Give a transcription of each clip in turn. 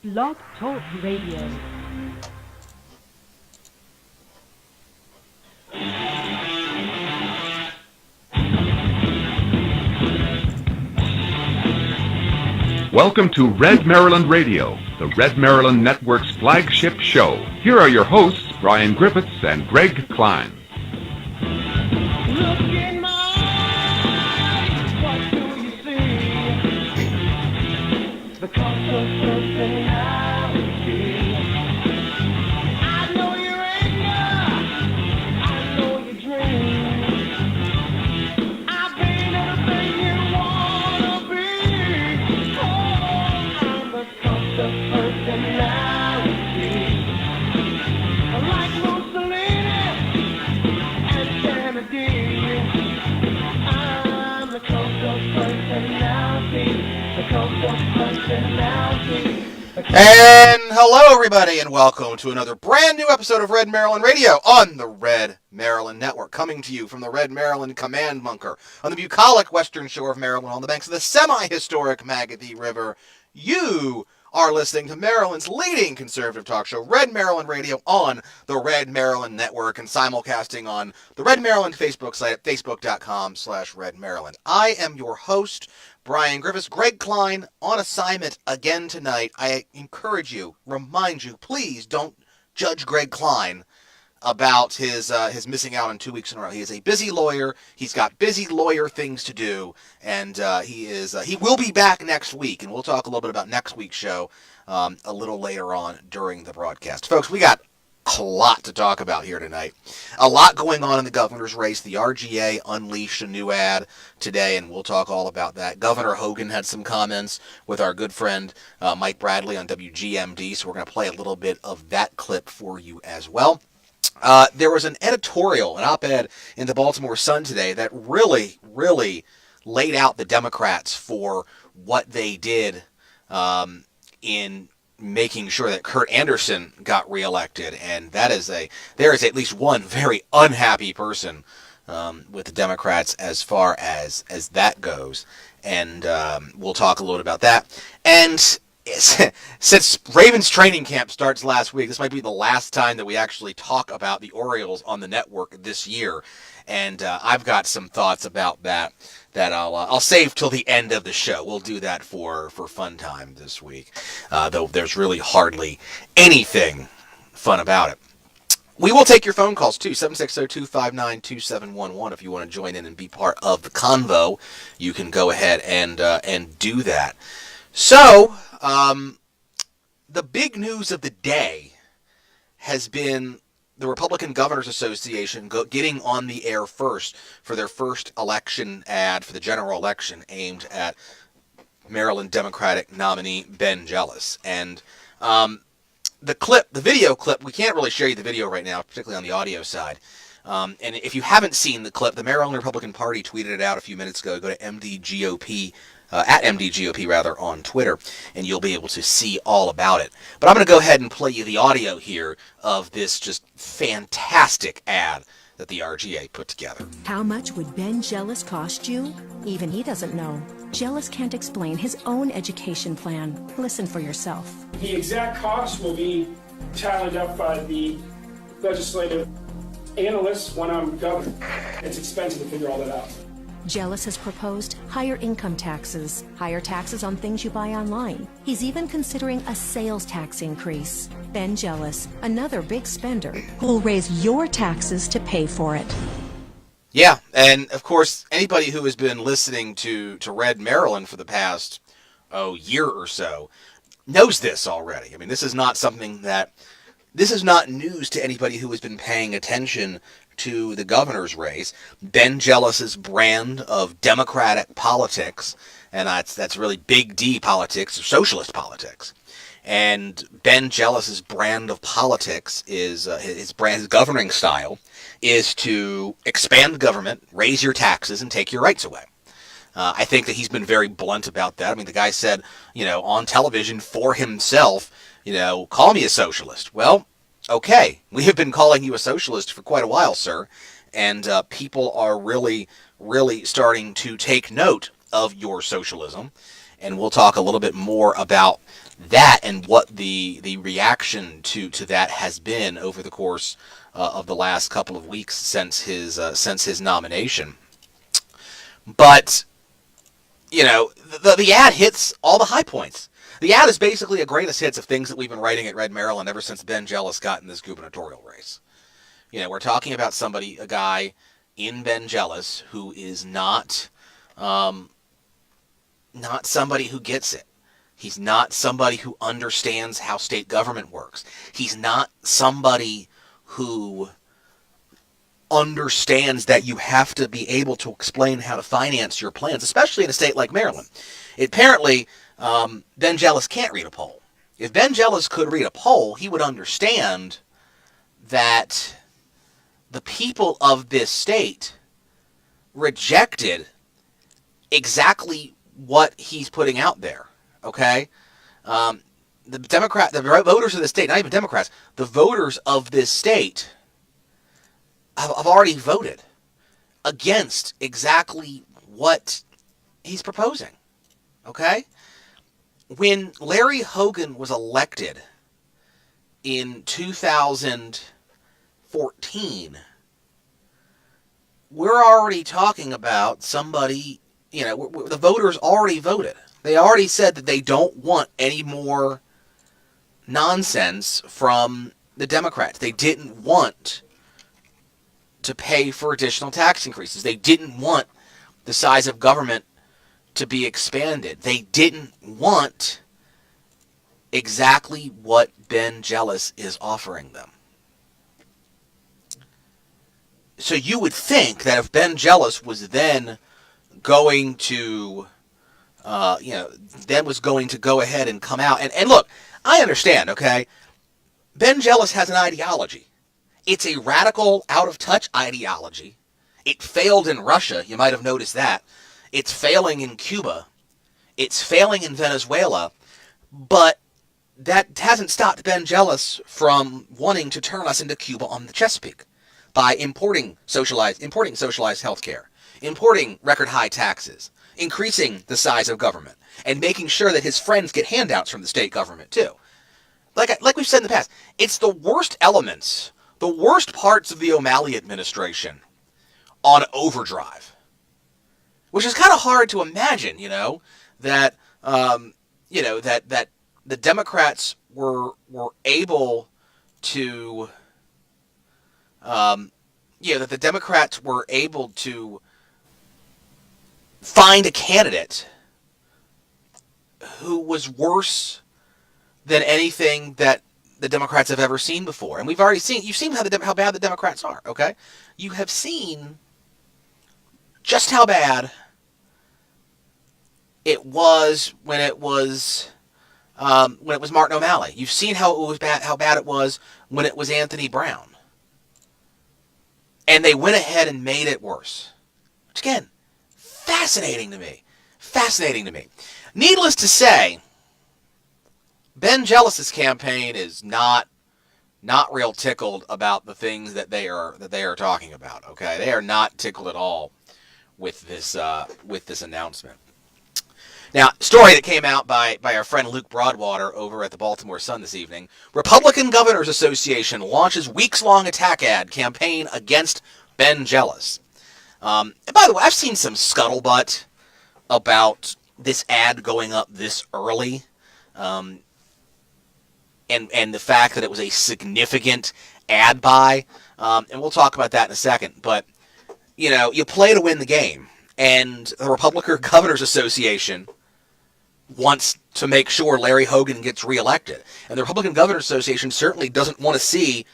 Blog Talk Radio. Welcome to Red Maryland Radio, the Red Maryland Network's flagship show. Here are your hosts, Brian Griffiths and Greg Klein. Look in my eyes, what do you see? The cost of personality. I know your anger, I know your dreams. I've been everything you wanna be. Oh, I'm the cost of personality. Like Mussolini and Kennedy, I'm the coast of personality, the coast of personality. And hello, everybody, and welcome to another brand new episode of Red Maryland Radio on the Red Maryland Network, coming to you from the Red Maryland Command Bunker on the bucolic western shore of Maryland on the banks of the semi-historic Magothy River. You are listening to Maryland's leading conservative talk show, Red Maryland Radio, on the Red Maryland Network and simulcasting on the Red Maryland Facebook site at facebook.com/Red Maryland. I am your host, Brian Griffiths. Greg Klein on assignment again tonight. I encourage you, remind you, please don't judge Greg Klein about his missing out on 2 weeks in a row. He is a busy lawyer. He's got busy lawyer things to do, and he will be back next week, and we'll talk a little bit about next week's show a little later on during the broadcast. Folks, we got a lot to talk about here tonight. A lot going on in the governor's race. The RGA unleashed a new ad today, and we'll talk all about that. Governor Hogan had some comments with our good friend Mike Bradley on WGMD, so we're going to play a little bit of that clip for you as well. There was an editorial, an op-ed in the Baltimore Sun today that really laid out the Democrats for what they did in making sure that Curt Anderson got reelected, and there is at least one very unhappy person with the Democrats as far as that goes, and we'll talk a little bit about that. And since Ravens training camp starts last week, this might be the last time that we actually talk about the Orioles on the network this year, and I've got some thoughts about that I'll save till the end of the show. We'll do that for fun time this week, though there's really hardly anything fun about it. We will take your phone calls too, 760-259-2711. If you want to join in and be part of the convo, you can go ahead and do that. So, the big news of the day has been the Republican Governors Association getting on the air first for their first election ad for the general election aimed at Maryland Democratic nominee Ben Jealous. And the video clip, we can't really show you the video right now, particularly on the audio side. And if you haven't seen the clip, the Maryland Republican Party tweeted it out a few minutes ago. Go to MDGOP, at MDGOP rather, on Twitter, and you'll be able to see all about it. But I'm going to go ahead and play you the audio here of this just fantastic ad that the RGA put together. How much would Ben Jealous cost you? Even he doesn't know. Jealous can't explain his own education plan. Listen for yourself. The exact cost will be tallied up by the legislative analysts when I'm governor. It's expensive to figure all that out. Jealous has proposed higher income taxes, higher taxes on things you buy online. He's even considering a sales tax increase. Ben Jealous, another big spender, who'll raise your taxes to pay for it. Yeah, and of course, anybody who has been listening to Red Maryland for the past year or so knows this already. I mean, this is not news to anybody who has been paying attention to the governor's race. Ben Jealous's brand of Democratic politics, and that's really big D politics, socialist politics. And Ben Jealous's brand of politics is his governing style is to expand government, raise your taxes, and take your rights away. I think that he's been very blunt about that. I mean, the guy said, on television for himself, call me a socialist. Well, okay, we have been calling you a socialist for quite a while, sir, and people are really starting to take note of your socialism And we'll talk a little bit more about that and what the reaction to that has been over the course of the last couple of weeks since his nomination. But, you know, the ad hits all the high points. The ad is basically a greatest hits of things that we've been writing at Red Maryland ever since Ben Jealous got in this gubernatorial race. You know, we're talking about a guy in Ben Jealous who is not somebody who gets it. He's not somebody who understands how state government works. He's not somebody who understands that you have to be able to explain how to finance your plans, especially in a state like Maryland. Apparently, Ben Jealous can't read a poll. If Ben Jealous could read a poll, he would understand that the people of this state rejected exactly what he's putting out there, okay? The voters of the state, not even Democrats, the voters of this state have already voted against exactly what he's proposing, okay? When Larry Hogan was elected in 2014, we're already talking about somebody, you know, the voters already voted. They already said that they don't want any more nonsense from the Democrats. They didn't want to pay for additional tax increases. They didn't want the size of government to be expanded. They didn't want exactly what Ben Jealous is offering them. So you would think that if Ben Jealous was then going to, was going to go ahead and come out. And look, I understand, okay? Ben Jealous has an ideology. It's a radical, out-of-touch ideology. It failed in Russia. You might have noticed that. It's failing in Cuba. It's failing in Venezuela. But that hasn't stopped Ben Jealous from wanting to turn us into Cuba on the Chesapeake by importing socialized health care, importing record-high taxes, increasing the size of government, and making sure that his friends get handouts from the state government, too. Like we've said in the past, it's the worst elements, the worst parts of the O'Malley administration on overdrive. Which is kind of hard to imagine, that the Democrats were able to, that the Democrats were able to find a candidate who was worse than anything that the Democrats have ever seen before. And we've already seen, you've seen how bad the Democrats are, okay? You have seen just how bad it was when it was Martin O'Malley. You've seen how bad it was when it was Anthony Brown. And they went ahead and made it worse. Which, again, fascinating to me. Fascinating to me. Needless to say, Ben Jealous's campaign is not real tickled about the things that they are talking about. Okay, they are not tickled at all with this announcement. Now, story that came out by our friend Luke Broadwater over at the Baltimore Sun this evening. Republican Governors Association launches weeks-long attack ad campaign against Ben Jealous. And by the way, I've seen some scuttlebutt about this ad going up this early, and the fact that it was a significant ad buy, and we'll talk about that in a second. But, you play to win the game, and the Republican Governors Association wants to make sure Larry Hogan gets reelected. And the Republican Governors Association certainly doesn't want to see,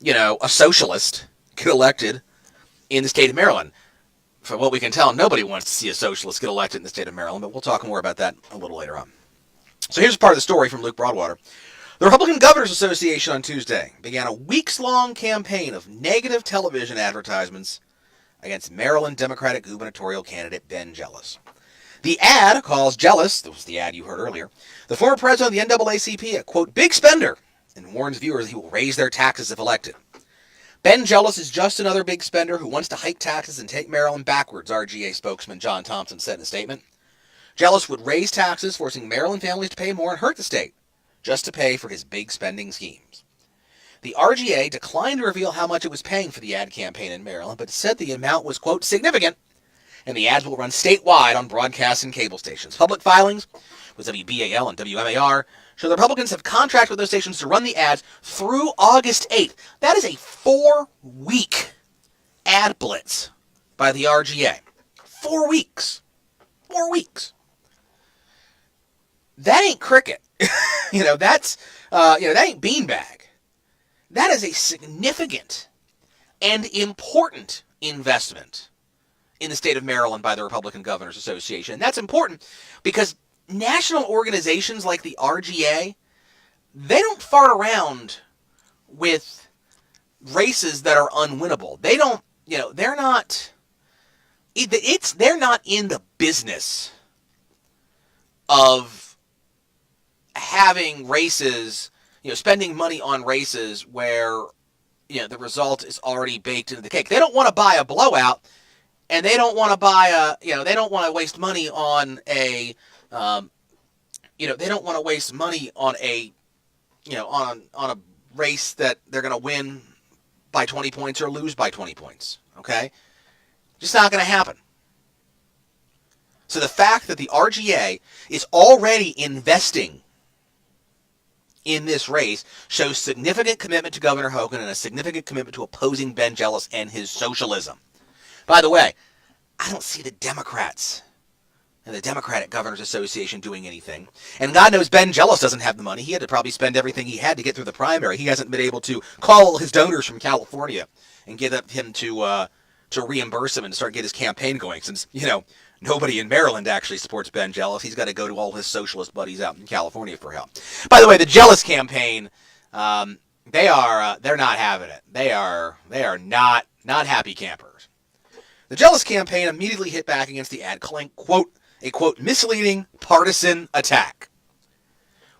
a socialist get elected in the state of Maryland. From what we can tell, nobody wants to see a socialist get elected in the state of Maryland, but we'll talk more about that a little later on. So here's part of the story from Luke Broadwater. The Republican Governors Association on Tuesday began a weeks-long campaign of negative television advertisements against Maryland Democratic gubernatorial candidate Ben Jealous. The ad calls Jealous, that was the ad you heard earlier, the former president of the NAACP a, quote, big spender, and warns viewers he will raise their taxes if elected. Ben Jealous is just another big spender who wants to hike taxes and take Maryland backwards, RGA spokesman John Thompson said in a statement. Jealous would raise taxes, forcing Maryland families to pay more and hurt the state, just to pay for his big spending schemes. The RGA declined to reveal how much it was paying for the ad campaign in Maryland, but said the amount was, quote, significant, and the ads will run statewide on broadcast and cable stations. Public filings with WBAL and WMAR show the Republicans have contracted with those stations to run the ads through August 8th. That is a 4-week ad blitz by the RGA. 4 weeks. 4 weeks. That ain't cricket. That ain't beanbag. That is a significant and important investment in the state of Maryland by the Republican Governors Association. And that's important because national organizations like the RGA, they don't fart around with races that are unwinnable. They don't, they're not in the business of having races, spending money on races where, the result is already baked into the cake. They don't want to buy a blowout, and they don't want to buy they don't want to waste money on they don't want to waste money on on a race that they're going to win by 20 points or lose by 20 points. Okay? Just not going to happen. So the fact that the RGA is already investing in this race shows significant commitment to Governor Hogan and a significant commitment to opposing Ben Jealous and his socialism. By the way, I don't see the Democrats and the Democratic Governors Association doing anything. And God knows Ben Jealous doesn't have the money. He had to probably spend everything he had to get through the primary. He hasn't been able to call his donors from California and get him to reimburse him and start get his campaign going since, nobody in Maryland actually supports Ben Jealous. He's got to go to all his socialist buddies out in California for help. By the way, the Jealous campaign, they're not having it. They are not happy campers. The Jealous campaign immediately hit back against the ad, calling, quote, a, quote, misleading partisan attack.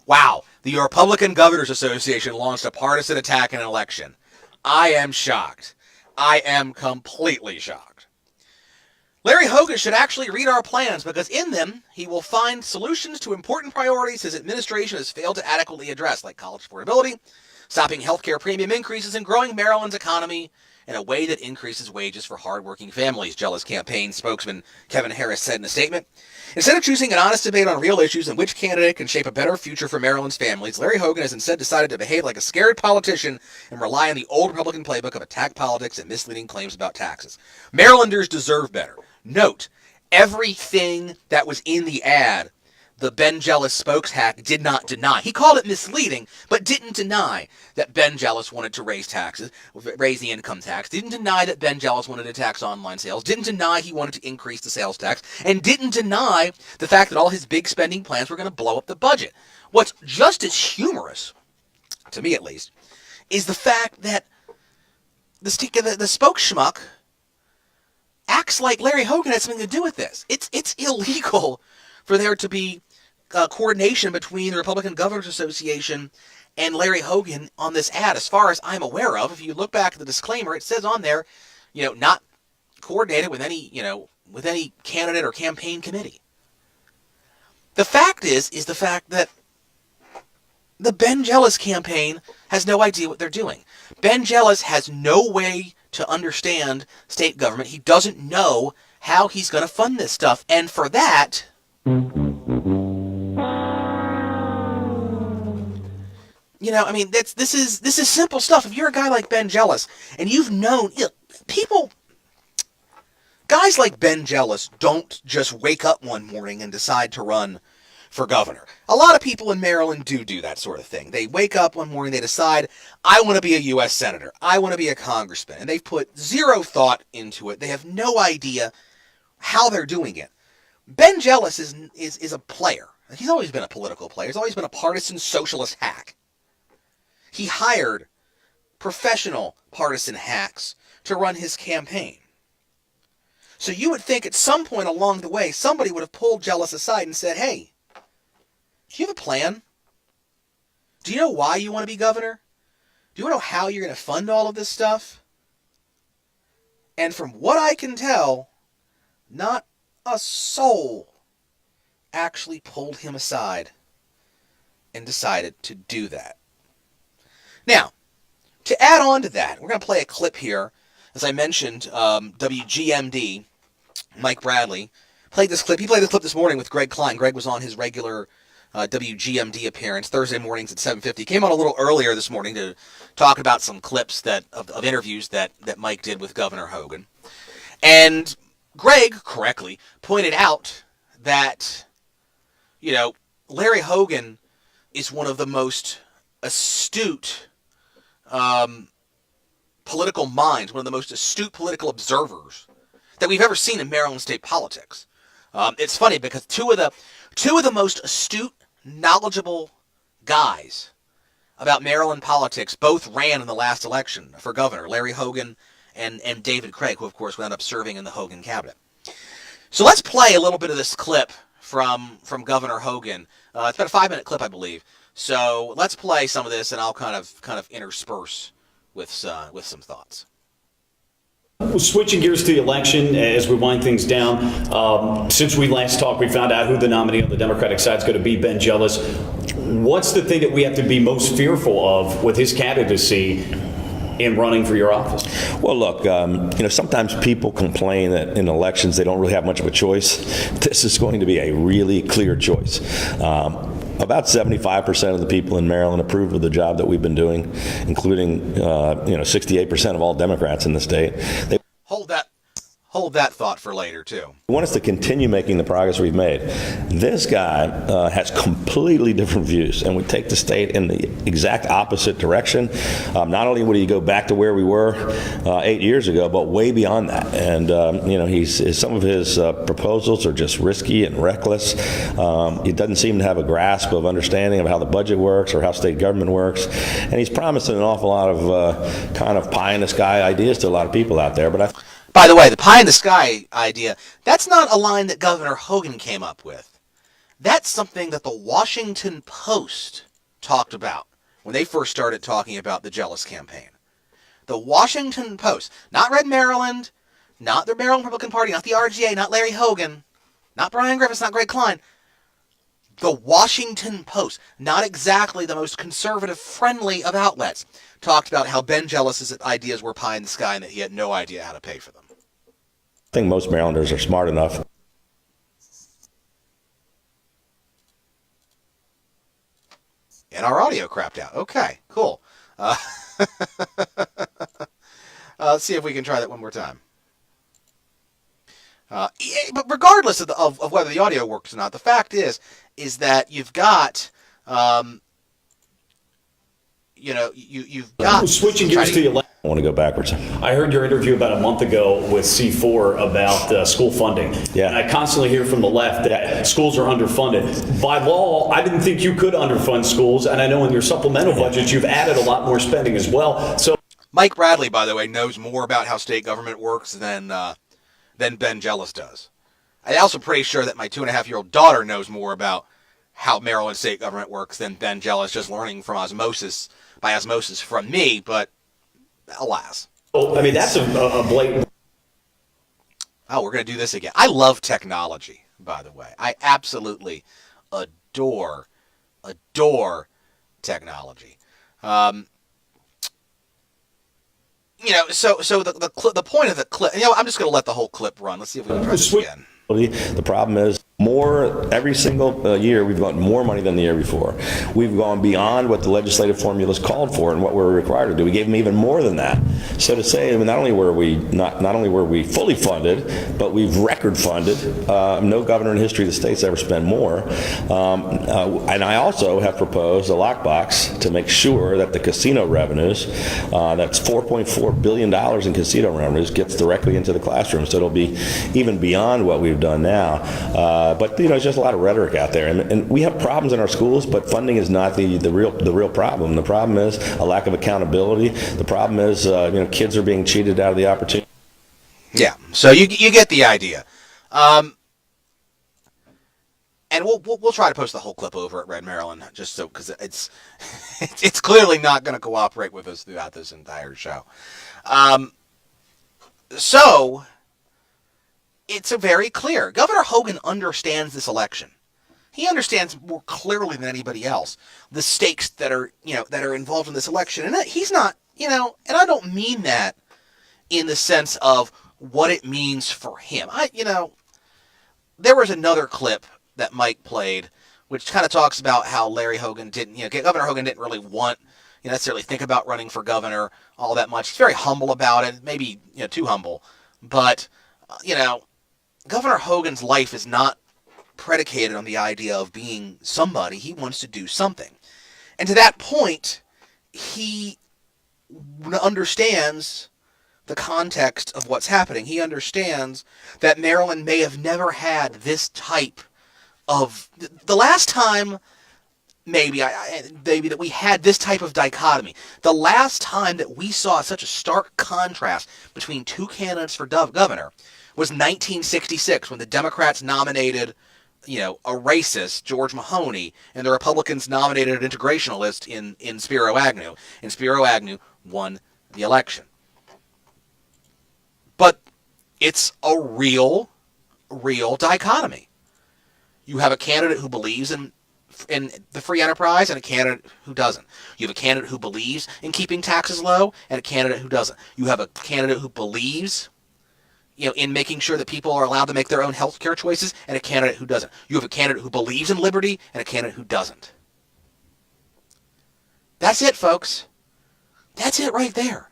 Wow, the Republican Governors Association launched a partisan attack in an election. I am shocked. I am completely shocked. Larry Hogan should actually read our plans because in them, he will find solutions to important priorities his administration has failed to adequately address, like college affordability, stopping healthcare premium increases, and growing Maryland's economy in a way that increases wages for hardworking families, Jealous campaign spokesman Kevin Harris said in a statement. Instead of choosing an honest debate on real issues and which candidate can shape a better future for Maryland's families, Larry Hogan has instead decided to behave like a scared politician and rely on the old Republican playbook of attack politics and misleading claims about taxes. Marylanders deserve better. Note, everything that was in the ad, the Ben Jealous spokeshack did not deny. He called it misleading, but didn't deny that Ben Jealous wanted to raise taxes, raise the income tax, didn't deny that Ben Jealous wanted to tax online sales, didn't deny he wanted to increase the sales tax, and didn't deny the fact that all his big spending plans were going to blow up the budget. What's just as humorous, to me at least, is the fact that the spokesschmuck acts like Larry Hogan had something to do with this. It's illegal for there to be coordination between the Republican Governors Association and Larry Hogan on this ad, as far as I'm aware of. If you look back at the disclaimer, it says on there, not coordinated with any candidate or campaign committee. The fact is the fact that the Ben Jealous campaign has no idea what they're doing. Ben Jealous has no way to understand state government. He doesn't know how he's going to fund this stuff. And for that, this is simple stuff. If you're a guy like Ben Jealous and you've known guys like Ben Jealous don't just wake up one morning and decide to run for governor. A lot of people in Maryland do that sort of thing. They wake up one morning, they decide, I want to be a U.S. Senator. I want to be a congressman. And they've put zero thought into it. They have no idea how they're doing it. Ben Jealous is a player. He's always been a political player. He's always been a partisan socialist hack. He hired professional partisan hacks to run his campaign. So you would think at some point along the way, somebody would have pulled Jealous aside and said, hey, do you have a plan? Do you know why you want to be governor? Do you know how you're going to fund all of this stuff? And from what I can tell, not a soul actually pulled him aside and decided to do that. Now, to add on to that, we're going to play a clip here. As I mentioned, WGMD, Mike Bradley, played this clip. He played the clip this morning with Greg Klein. Greg was on his regular WGMD appearance Thursday mornings at 7:50. Came on a little earlier this morning to talk about some clips of interviews that Mike did with Governor Hogan. And Greg correctly pointed out that, Larry Hogan is one of the most astute political minds, one of the most astute political observers that we've ever seen in Maryland state politics. It's funny because two of the most astute, knowledgeable guys about Maryland politics both ran in the last election for governor, Larry Hogan and David Craig, who of course wound up serving in the Hogan cabinet. So let's play a little bit of this clip from Governor Hogan. It's about a 5-minute clip, I believe. So let's play some of this, and I'll kind of intersperse with some thoughts. Switching gears to the election as we wind things down. Since we last talked, we found out who the nominee on the Democratic side is going to be, Ben Jealous. What's the thing that we have to be most fearful of with his candidacy in running for your office? Well, look, sometimes people complain that in elections they don't really have much of a choice. This is going to be a really clear choice. About 75% of the people in Maryland approve of the job that we've been doing, including 68% of all Democrats in the state. They Hold that thought for later, too. want us to continue making the progress we've made. This guy has completely different views, and would take the state in the exact opposite direction. Not only would he go back to where we were 8 years ago, but way beyond that. And, some of his proposals are just risky and reckless. He doesn't seem to have a grasp of understanding of how the budget works or how state government works. And he's promising an awful lot of kind of pie-in-the-sky ideas to a lot of people out there. But By the way, the pie in the sky idea, that's not a line that Governor Hogan came up with. That's something that the Washington Post talked about when they first started talking about the Jealous campaign. The Washington Post, not Red Maryland, not the Maryland Republican Party, not the RGA, not Larry Hogan, not Brian Griffiths, not Greg Klein. The Washington Post, not exactly the most conservative friendly of outlets, talked about how Ben Jealous's ideas were pie in the sky and that he had no idea how to pay for them. I think most Marylanders are smart enough. And our audio crapped out. Okay, cool. Let's see if we can try that one more time. But regardless of whether the audio works or not, the fact is that you've got, you've got Switching gears to the election. I want to go backwards. I heard your interview about a month ago with C4 about school funding. Yeah. And I constantly hear from the left that schools are underfunded. By law, I didn't think you could underfund schools, and I know in your supplemental budgets you've added a lot more spending as well. So Mike Bradley, by the way, knows more about how state government works than Ben Jealous does. I'm also pretty sure that my 2.5-year-old daughter knows more about how Maryland state government works than Ben Jealous, just learning by osmosis from me, but alas. I mean, that's a blatant. Oh, we're going to do this again. I love technology, by the way. I absolutely adore technology. So the point of the clip, I'm just going to let the whole clip run. Let's see if we can try this again. The problem is every single year we've got more money than the year before. We've gone beyond what the legislative formulas called for and what we're required to do. We gave them even more than that. So to say, not only were we fully funded, but we've record funded. No governor in history of the state's ever spent more. And I also have proposed a lockbox to make sure that the casino revenues, that's $4.4 billion in casino revenues, gets directly into the classroom. So it'll be even beyond what we've done now. But it's just a lot of rhetoric out there, and we have problems in our schools, but funding is not the real problem. The problem is a lack of accountability. The problem is kids are being cheated out of the opportunity. Yeah, so you get the idea. And we'll try to post the whole clip over at Red Maryland, just so because it's clearly not going to cooperate with us throughout this entire show. So it's very clear. Governor Hogan understands this election. He understands more clearly than anybody else the stakes that are involved in this election. And he's not, and I don't mean that in the sense of what it means for him. There was another clip that Mike played, which kind of talks about how Larry Hogan Governor Hogan didn't really want, necessarily think about running for governor all that much. He's very humble about it, maybe, too humble. But, Governor Hogan's life is not predicated on the idea of being somebody. He wants to do something. And to that point, he understands the context of what's happening. He understands that Maryland may have never had this type of... The last time, maybe that we had this type of dichotomy, the last time that we saw such a stark contrast between two candidates for governor was 1966, when the Democrats nominated a racist, George Mahoney, and the Republicans nominated an integrationalist in Spiro Agnew. And Spiro Agnew won the election. But it's a real dichotomy. You have a candidate who believes in the free enterprise and a candidate who doesn't. You have a candidate who believes in keeping taxes low and a candidate who doesn't. You have a candidate who believes in making sure that people are allowed to make their own health care choices, and a candidate who doesn't. You have a candidate who believes in liberty, and a candidate who doesn't. That's it, folks. That's it right there.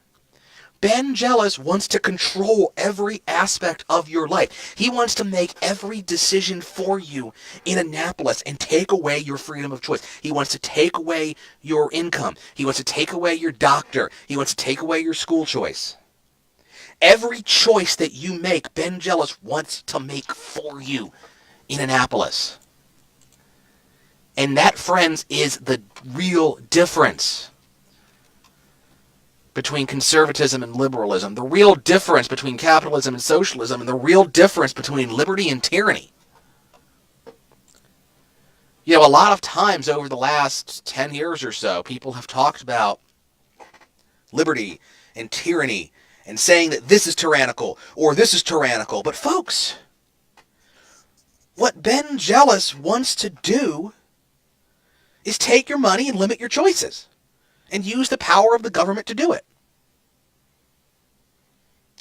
Ben Jealous wants to control every aspect of your life. He wants to make every decision for you in Annapolis and take away your freedom of choice. He wants to take away your income. He wants to take away your doctor. He wants to take away your school choice. Every choice that you make, Ben Jealous wants to make for you in Annapolis. And that, friends, is the real difference between conservatism and liberalism, the real difference between capitalism and socialism, and the real difference between liberty and tyranny. A lot of times over the last 10 years or so, people have talked about liberty and tyranny and saying that this is tyrannical or this is tyrannical. But folks, what Ben Jealous wants to do is take your money and limit your choices and use the power of the government to do it.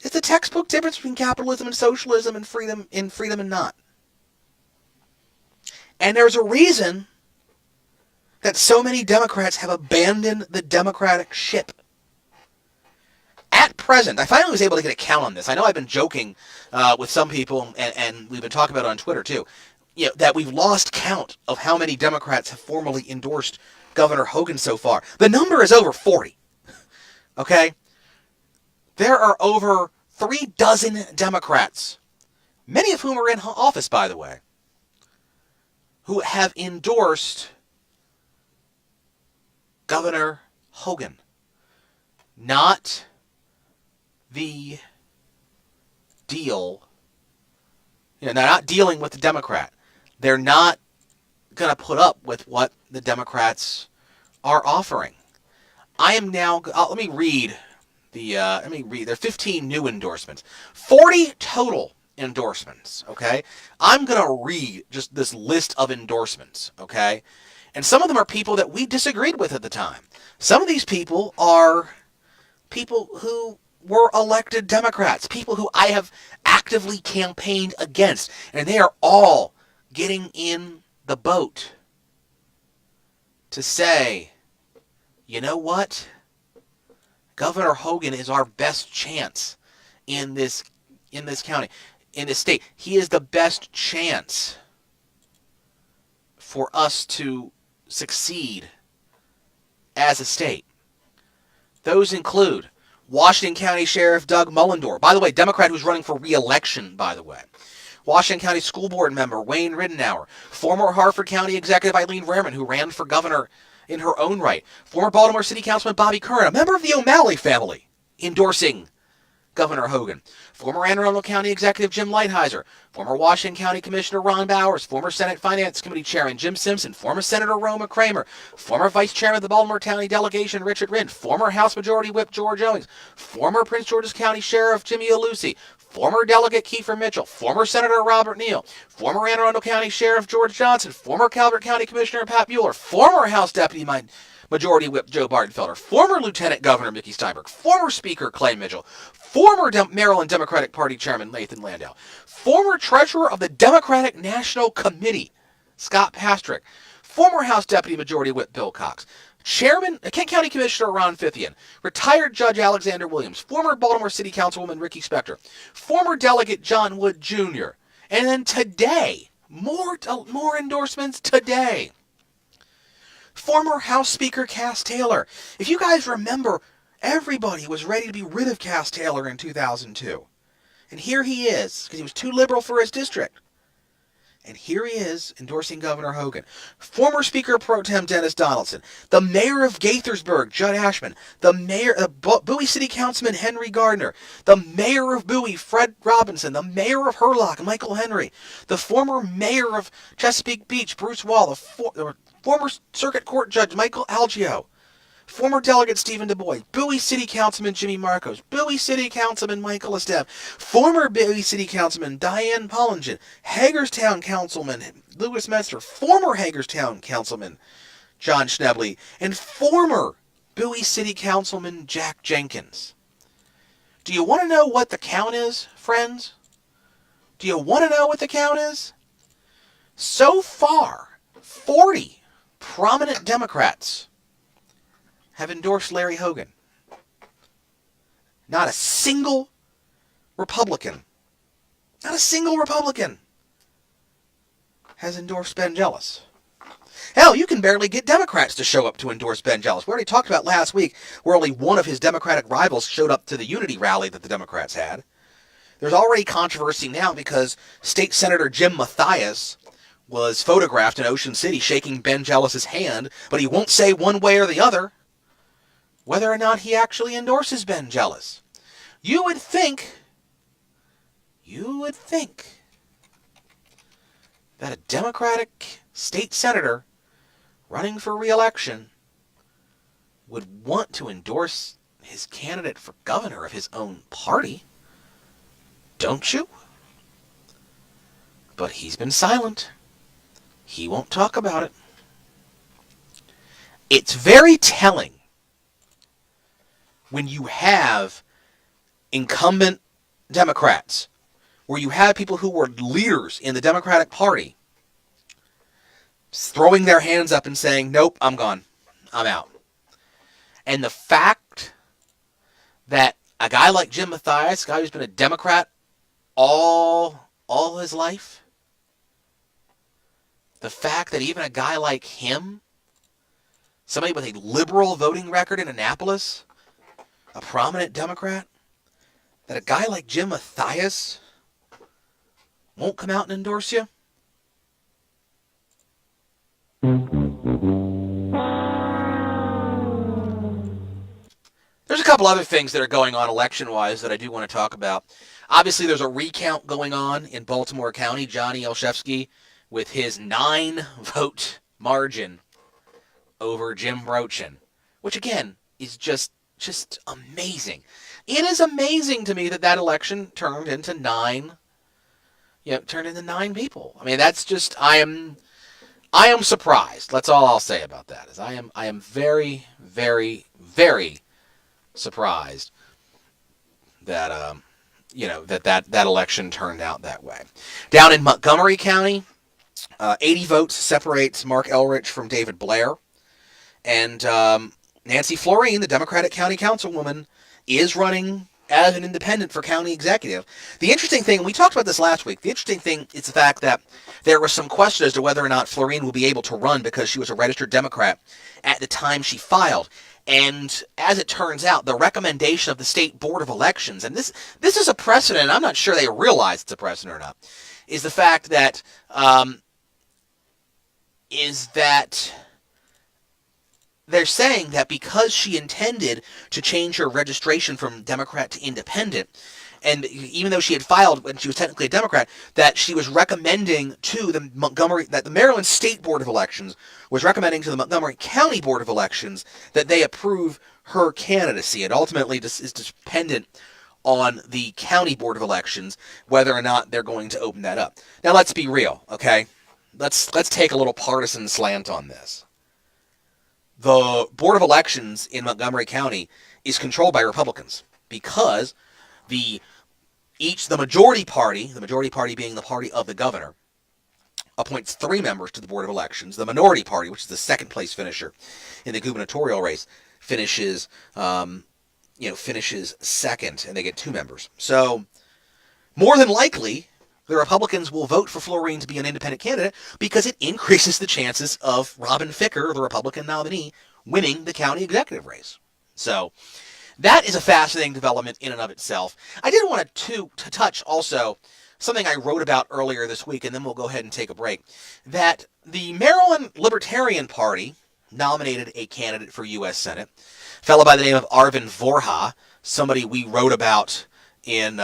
It's the textbook difference between capitalism and socialism and freedom and not. And there's a reason that so many Democrats have abandoned the Democratic ship. At present, I finally was able to get a count on this. I know I've been joking with some people, and we've been talking about it on Twitter too, that we've lost count of how many Democrats have formally endorsed Governor Hogan so far. The number is over 40. Okay? There are over 36 Democrats, many of whom are in office, by the way, who have endorsed Governor Hogan. Not the deal. They're not dealing with the Democrat. They're not going to put up with what the Democrats are offering. I am now. Let me read the. There are 15 new endorsements, 40 total endorsements. Okay, I'm going to read just this list of endorsements. Okay, and some of them are people that we disagreed with at the time. Some of these people are people who were elected Democrats, people who I have actively campaigned against, and they are all getting in the boat to say, you know what? Governor Hogan is our best chance in this county, in this state. He is the best chance for us to succeed as a state. Those include Washington County Sheriff Doug Mullendorf, by the way, Democrat who's running for re-election, by the way. Washington County School Board member Wayne Ridenour. Former Harford County Executive Eileen Rehrman, who ran for governor in her own right. Former Baltimore City Councilman Bobby Curran, a member of the O'Malley family, endorsing Governor Hogan. Former Anne Arundel County Executive Jim Lighthizer. Former Washington County Commissioner Ron Bowers. Former Senate Finance Committee Chairman Jim Simpson. Former Senator Roma Kramer. Former Vice Chairman of the Baltimore County Delegation Richard Rinn. Former House Majority Whip George Owings. Former Prince George's County Sheriff Jimmy Alusi. former Delegate Kiefer Mitchell, former Senator Robert Neal, former Anne Arundel County Sheriff George Johnson, former Calvert County Commissioner Pat Bueller, former House Deputy Majority Whip Joe Bartenfelder, former Lieutenant Governor Mickey Steinberg, former Speaker Clay Mitchell, former Maryland Democratic Party Chairman Nathan Landau, former Treasurer of the Democratic National Committee Scott Pastrick, former House Deputy Majority Whip Bill Cox, Chairman, Kent County Commissioner Ron Fithian, retired Judge Alexander Williams, former Baltimore City Councilwoman Ricky Spector, former Delegate John Wood Jr., and then today, more endorsements today. Former House Speaker Cass Taylor. If you guys remember, everybody was ready to be rid of Cass Taylor in 2002. And here he is, because he was too liberal for his district. And here he is, endorsing Governor Hogan. Former Speaker Pro Tem Dennis Donaldson. The Mayor of Gaithersburg, Judd Ashman. The Mayor of Bowie City Councilman Henry Gardner. The Mayor of Bowie, Fred Robinson. The Mayor of Hurlock, Michael Henry. The former Mayor of Chesapeake Beach, Bruce Wall. The former Circuit Court Judge Michael Algio. Former Delegate Stephen Du Bois, Bowie City Councilman Jimmy Marcos, Bowie City Councilman Michael Esteve, former Bowie City Councilman Diane Pollingen, Hagerstown Councilman Louis Metzger, former Hagerstown Councilman John Schnebley, and former Bowie City Councilman Jack Jenkins. Do you want to know what the count is, friends? Do you want to know what the count is? So far, 40 prominent Democrats have endorsed Larry Hogan. Not a single Republican, has endorsed Ben Jealous. Hell, you can barely get Democrats to show up to endorse Ben Jealous. We already talked about last week where only one of his Democratic rivals showed up to the unity rally that the Democrats had. There's already controversy now because State Senator Jim Mathias was photographed in Ocean City shaking Ben Jealous's hand, but he won't say one way or the other whether or not he actually endorses Ben Jealous. You would think that a Democratic state senator running for re-election would want to endorse his candidate for governor of his own party. Don't you? But he's been silent. He won't talk about it. It's very telling when you have incumbent Democrats, where you have people who were leaders in the Democratic Party, throwing their hands up and saying, nope, I'm gone. I'm out. And the fact that a guy like Jim Mathias, a guy who's been a Democrat all his life, the fact that even a guy like him, somebody with a liberal voting record in Annapolis, a prominent Democrat, that a guy like Jim Mathias won't come out and endorse you? There's a couple other things that are going on election-wise that I do want to talk about. Obviously, there's a recount going on in Baltimore County. Johnny Olszewski with his 9-vote margin over Jim Brochin, which, again, is just amazing. It is amazing to me that election turned into 9 people. I mean, that's just, I am surprised. That's all I'll say about that. Is I am very, very, very surprised that that election turned out that way. Down in Montgomery County, 80 votes separates Mark Elrich from David Blair, and Nancy Florine, the Democratic County Councilwoman, is running as an independent for county executive. The interesting thing, we talked about this last week, the interesting thing is the fact that there was some question as to whether or not Florine will be able to run because she was a registered Democrat at the time she filed. And as it turns out, the recommendation of the State Board of Elections, and this is a precedent, I'm not sure they realize it's a precedent or not, is the fact that they're saying that because she intended to change her registration from Democrat to Independent, and even though she had filed when she was technically a Democrat, that she was recommending to that the Maryland State Board of Elections was recommending to the Montgomery County Board of Elections that they approve her candidacy. It ultimately is dependent on the county board of elections, whether or not they're going to open that up. Now, let's be real, okay? Let's take a little partisan slant on this. The board of elections in Montgomery County is controlled by Republicans because the majority party being the party of the governor, appoints 3 members to the board of elections. The minority party, which is the second place finisher in the gubernatorial race, finishes second, and they get 2 members. So, more than likely, the Republicans will vote for Florine to be an independent candidate because it increases the chances of Robin Ficker, the Republican nominee, winning the county executive race. So, that is a fascinating development in and of itself. I did want to touch also something I wrote about earlier this week, and then we'll go ahead and take a break, that the Maryland Libertarian Party nominated a candidate for U.S. Senate, a fellow by the name of Arvin Vorha, somebody we wrote about in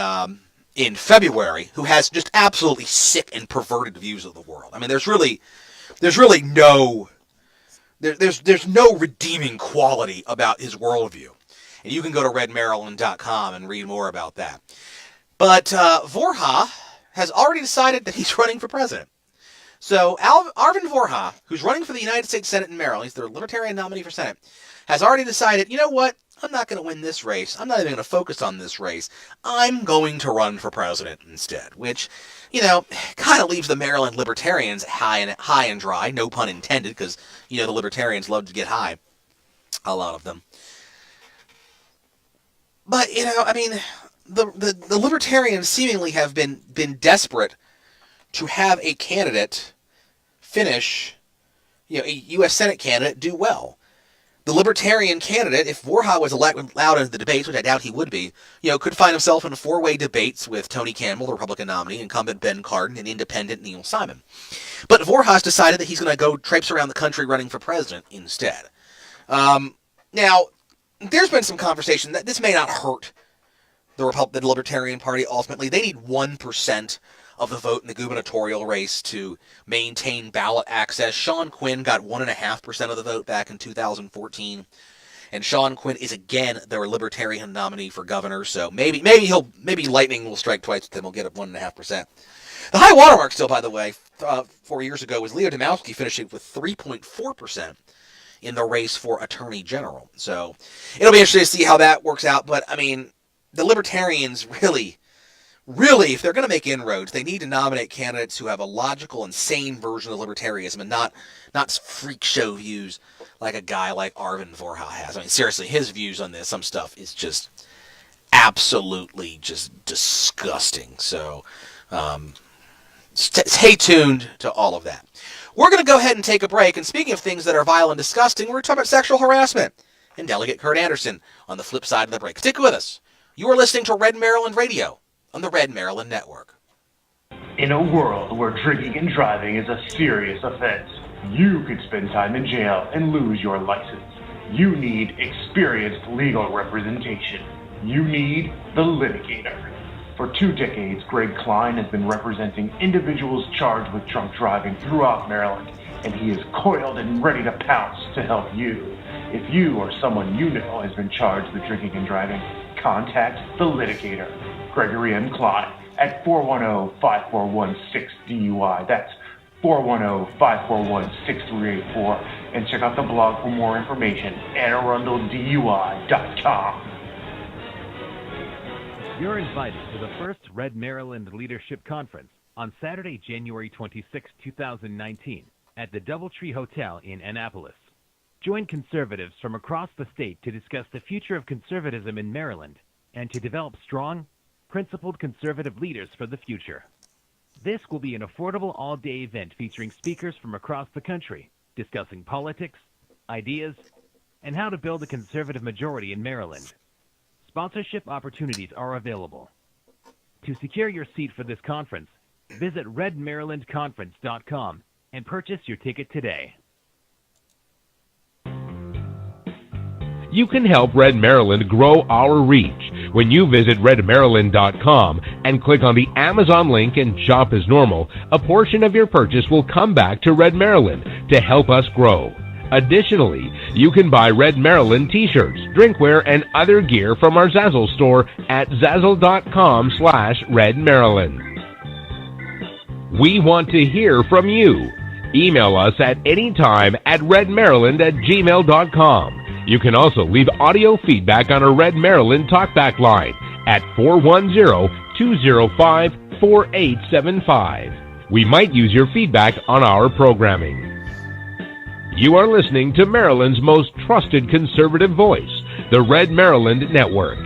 February, who has just absolutely sick and perverted views of the world. I mean, there's really no redeeming quality about his worldview. And you can go to redmaryland.com and read more about that. But Vorha has already decided that he's running for president. So Arvin Vorha, who's running for the United States Senate in Maryland, he's the Libertarian nominee for Senate, has already decided, you know what, I'm not going to win this race. I'm not even going to focus on this race. I'm going to run for president instead, which, kind of leaves the Maryland Libertarians high and dry, no pun intended, because, the Libertarians love to get high, a lot of them. But, the Libertarians seemingly have been desperate to have a candidate finish, a U.S. Senate candidate do well. The Libertarian candidate, if Vorha was allowed into the debates, which I doubt he would be, could find himself in 4-way debates with Tony Campbell, the Republican nominee, incumbent Ben Cardin, and independent Neil Simon. But Vorha's decided that he's going to go traipse around the country running for president instead. Now, there's been some conversation that this may not hurt the Libertarian Party ultimately. They need 1% of the vote in the gubernatorial race to maintain ballot access. Sean Quinn got 1.5% of the vote back in 2014. And Sean Quinn is again their Libertarian nominee for governor, so maybe lightning will strike twice with him. He'll get 1.5%. The high watermark still, by the way, 4 years ago was Leo Domowski finishing with 3.4% in the race for Attorney General. So it'll be interesting to see how that works out. But, the Libertarians really, if they're going to make inroads, they need to nominate candidates who have a logical and sane version of libertarianism and not freak show views like a guy like Arvin Vorha has. Seriously, his views on some stuff is just absolutely just disgusting. So stay tuned to all of that. We're going to go ahead and take a break. And speaking of things that are vile and disgusting, we're talking about sexual harassment and Delegate Curt Anderson on the flip side of the break. Stick with us. You are listening to Red Maryland Radio on the Red Maryland Network. In a world where drinking and driving is a serious offense, you could spend time in jail and lose your license. You need experienced legal representation. You need the litigator. For 2 decades, Greg Klein has been representing individuals charged with drunk driving throughout Maryland, and he is coiled and ready to pounce to help you. If you or someone you know has been charged with drinking and driving, contact the litigator, Gregory M. Klein, at 410-541-6DUI. That's 410-541-6384. And check out the blog for more information, AnneArundelDUI.com. You're invited to the first Red Maryland Leadership Conference on Saturday, January 26, 2019, at the Doubletree Hotel in Annapolis. Join conservatives from across the state to discuss the future of conservatism in Maryland and to develop strong, principled conservative leaders for the future. This will be an affordable all-day event featuring speakers from across the country discussing politics, ideas, and how to build a conservative majority in Maryland. Sponsorship opportunities are available. To secure your seat for this conference, visit redmarylandconference.com and purchase your ticket today. You can help Red Maryland grow our reach when you visit redmaryland.com and click on the Amazon link and shop as normal. A portion of your purchase will come back to Red Maryland to help us grow. Additionally, you can buy Red Maryland t-shirts, drinkware, and other gear from our Zazzle store at zazzle.com/Red Maryland. We want to hear from you. Email us at any time at redmaryland@gmail.com. You can also leave audio feedback on our Red Maryland talkback line at 410-205-4875. We might use your feedback on our programming. You are listening to Maryland's most trusted conservative voice, the Red Maryland Network.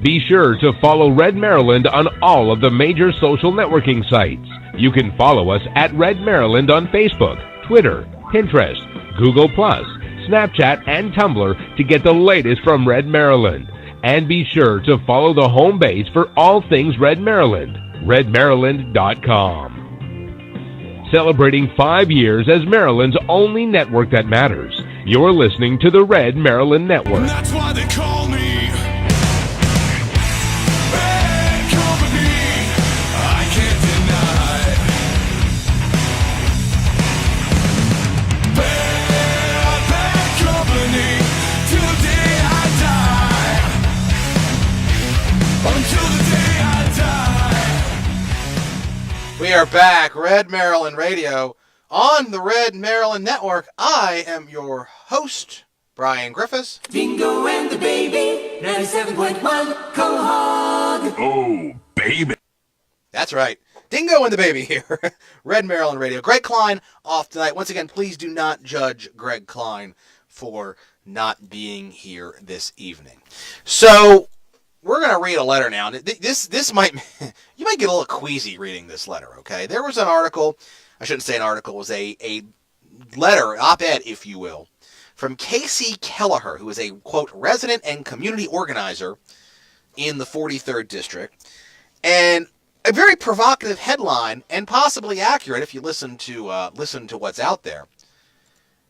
Be sure to follow Red Maryland on all of the major social networking sites. You can follow us at Red Maryland on Facebook, Twitter, Pinterest, Google+, Snapchat, and Tumblr to get the latest from Red Maryland. And be sure to follow the home base for all things Red Maryland, redmaryland.com. Celebrating 5 years as Maryland's only network that matters. You're listening to the Red Maryland Network. That's why they call me Bad Company. I can't deny. Bad Company. Till the day I die. Until the day I die. We are back, Red Maryland Radio, on the Red Maryland Network. I am your host, Brian Griffiths. Dingo and the baby, 97.1 Cohog. Oh, baby. That's right. Dingo and the baby here. Red Maryland Radio. Greg Klein off tonight. Once again, please do not judge Greg Klein for not being here this evening. So, we're going to read a letter now. This might, you might get a little queasy reading this letter, okay? There was an article, I shouldn't say an article, it was a letter, op-ed, if you will, from Casey Kelleher, who is a, quote, resident and community organizer in the 43rd District. And a very provocative headline, and possibly accurate if you listen to what's out there.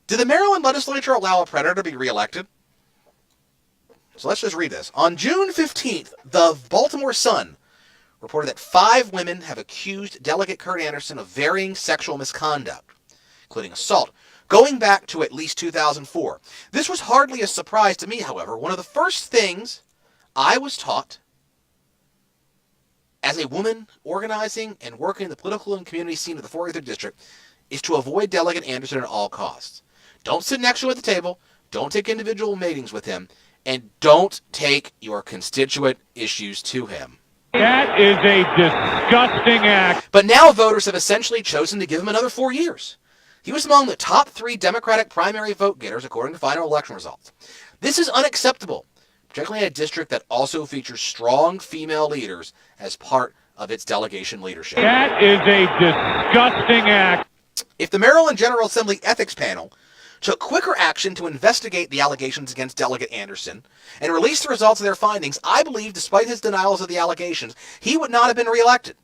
Did the Maryland legislature allow a predator to be reelected? So let's just read this. On June 15th, the Baltimore Sun reported that 5 women have accused Delegate Curt Anderson of varying sexual misconduct, including assault, going back to at least 2004. This was hardly a surprise to me, however. One of the first things I was taught as a woman organizing and working in the political and community scene of the 43rd District is to avoid Delegate Anderson at all costs. Don't sit next to him at the table. Don't take individual meetings with him. And don't take your constituent issues to him. That is a disgusting act. But now voters have essentially chosen to give him another 4 years. He was among the top 3 Democratic primary vote getters, according to final election results. This is unacceptable, particularly in a district that also features strong female leaders as part of its delegation leadership. That is a disgusting act. If the Maryland General Assembly Ethics Panel took quicker action to investigate the allegations against Delegate Anderson and release the results of their findings, I believe, despite his denials of the allegations, he would not have been reelected.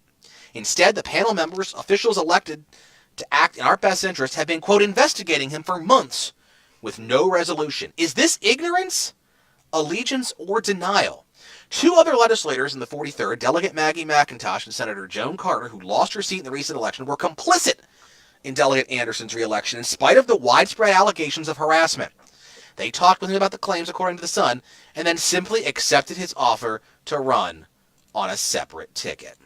Instead, the panel members, officials elected to act in our best interest, have been, quote, investigating him for months with no resolution. Is this ignorance, allegiance, or denial? 2 other legislators in the 43rd, Delegate Maggie McIntosh and Senator Joan Carter, who lost her seat in the recent election, were complicit in Delegate Anderson's reelection in spite of the widespread allegations of harassment. They talked with him about the claims, according to the Sun, and then simply accepted his offer to run on a separate ticket.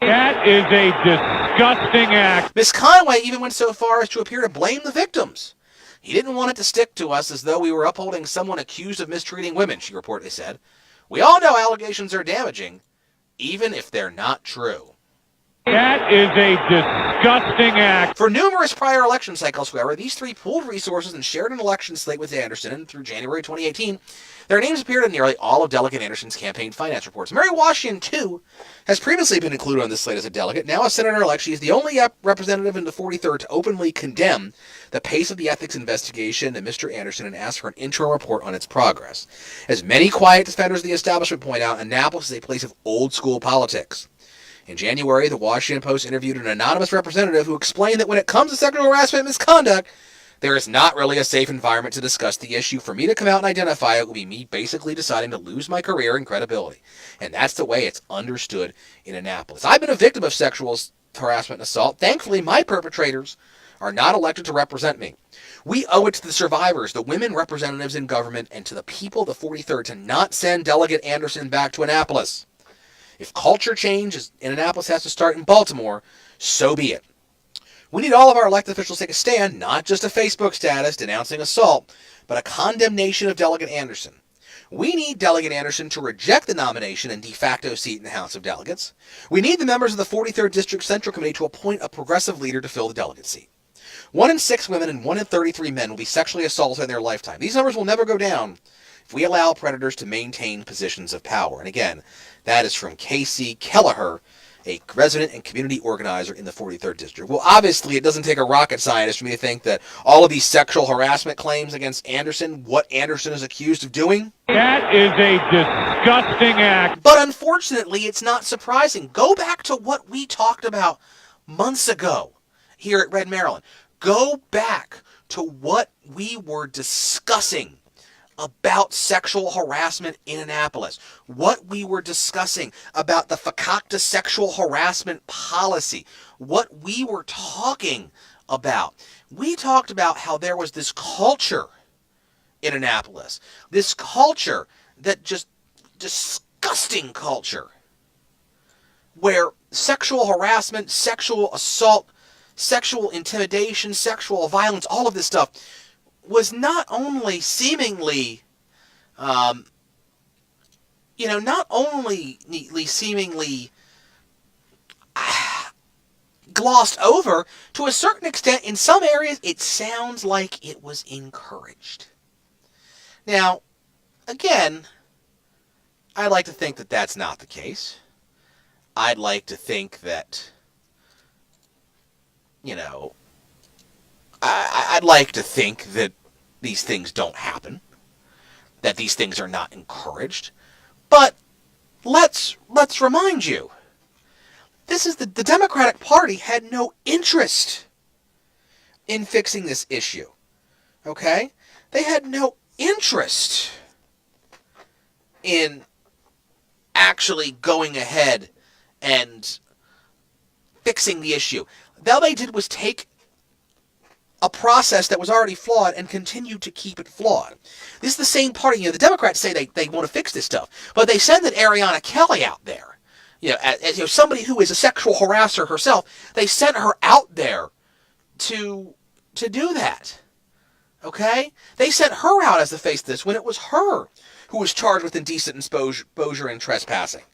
That is a disgusting act. Ms. Conway even went so far as to appear to blame the victims. He didn't want it to stick to us as though we were upholding someone accused of mistreating women, she reportedly said. We all know allegations are damaging, even if they're not true. That is a disgusting act. For numerous prior election cycles, however, these 3 pooled resources and shared an election slate with Anderson, and through January 2018, their names appeared in nearly all of Delegate Anderson's campaign finance reports. Mary Washington, too, has previously been included on this slate as a delegate. Now a senator-elect, she is the only representative in the 43rd to openly condemn the pace of the ethics investigation of Mr. Anderson and ask for an interim report on its progress. As many quiet defenders of the establishment point out, Annapolis is a place of old-school politics. In January, the Washington Post interviewed an anonymous representative who explained that when it comes to sexual harassment and misconduct, there is not really a safe environment to discuss the issue. For me to come out and identify it would be me basically deciding to lose my career and credibility. And that's the way it's understood in Annapolis. I've been a victim of sexual harassment and assault. Thankfully, my perpetrators are not elected to represent me. We owe it to the survivors, the women representatives in government, and to the people of the 43rd to not send Delegate Anderson back to Annapolis. If culture change in Annapolis has to start in Baltimore, so be it. We need all of our elected officials to take a stand, not just a Facebook status denouncing assault, but a condemnation of Delegate Anderson. We need Delegate Anderson to reject the nomination and de facto seat in the House of Delegates. We need the members of the 43rd District Central Committee to appoint a progressive leader to fill the delegate seat. 1 in 6 women and 1 in 33 men will be sexually assaulted in their lifetime. These numbers will never go down if we allow predators to maintain positions of power. And again, that is from Casey Kelleher, a resident and community organizer in the 43rd District. Well, obviously, it doesn't take a rocket scientist for me to think that all of these sexual harassment claims against Anderson, what Anderson is accused of doing, That is a disgusting act. But unfortunately, it's not surprising. Go back to what we talked about months ago here at Red Maryland. Go back to what we were discussing about sexual harassment in Annapolis. What we were discussing about the FACACTA sexual harassment policy. What we were talking about. We talked about how there was this culture in Annapolis. This culture that just disgusting culture where sexual harassment, sexual assault, sexual intimidation, sexual violence, all of this stuff was not only seemingly, not only seemingly glossed over, to a certain extent, in some areas, it sounds like it was encouraged. Now, again, I'd like to think that that's not the case. I'd like to think that, I'd like to think that these things don't happen, that these things are not encouraged. But let's remind you, this is the Democratic Party had no interest in fixing this issue. Okay? They had no interest in actually going ahead and fixing the issue. All they did was take a process that was already flawed and continue to keep it flawed. This is the same party, the Democrats say they want to fix this stuff, but they send that Ariana Kelly out there, as somebody who is a sexual harasser herself, they sent her out there to do that. Okay? They sent her out as the face of this when it was her who was charged with indecent exposure and trespassing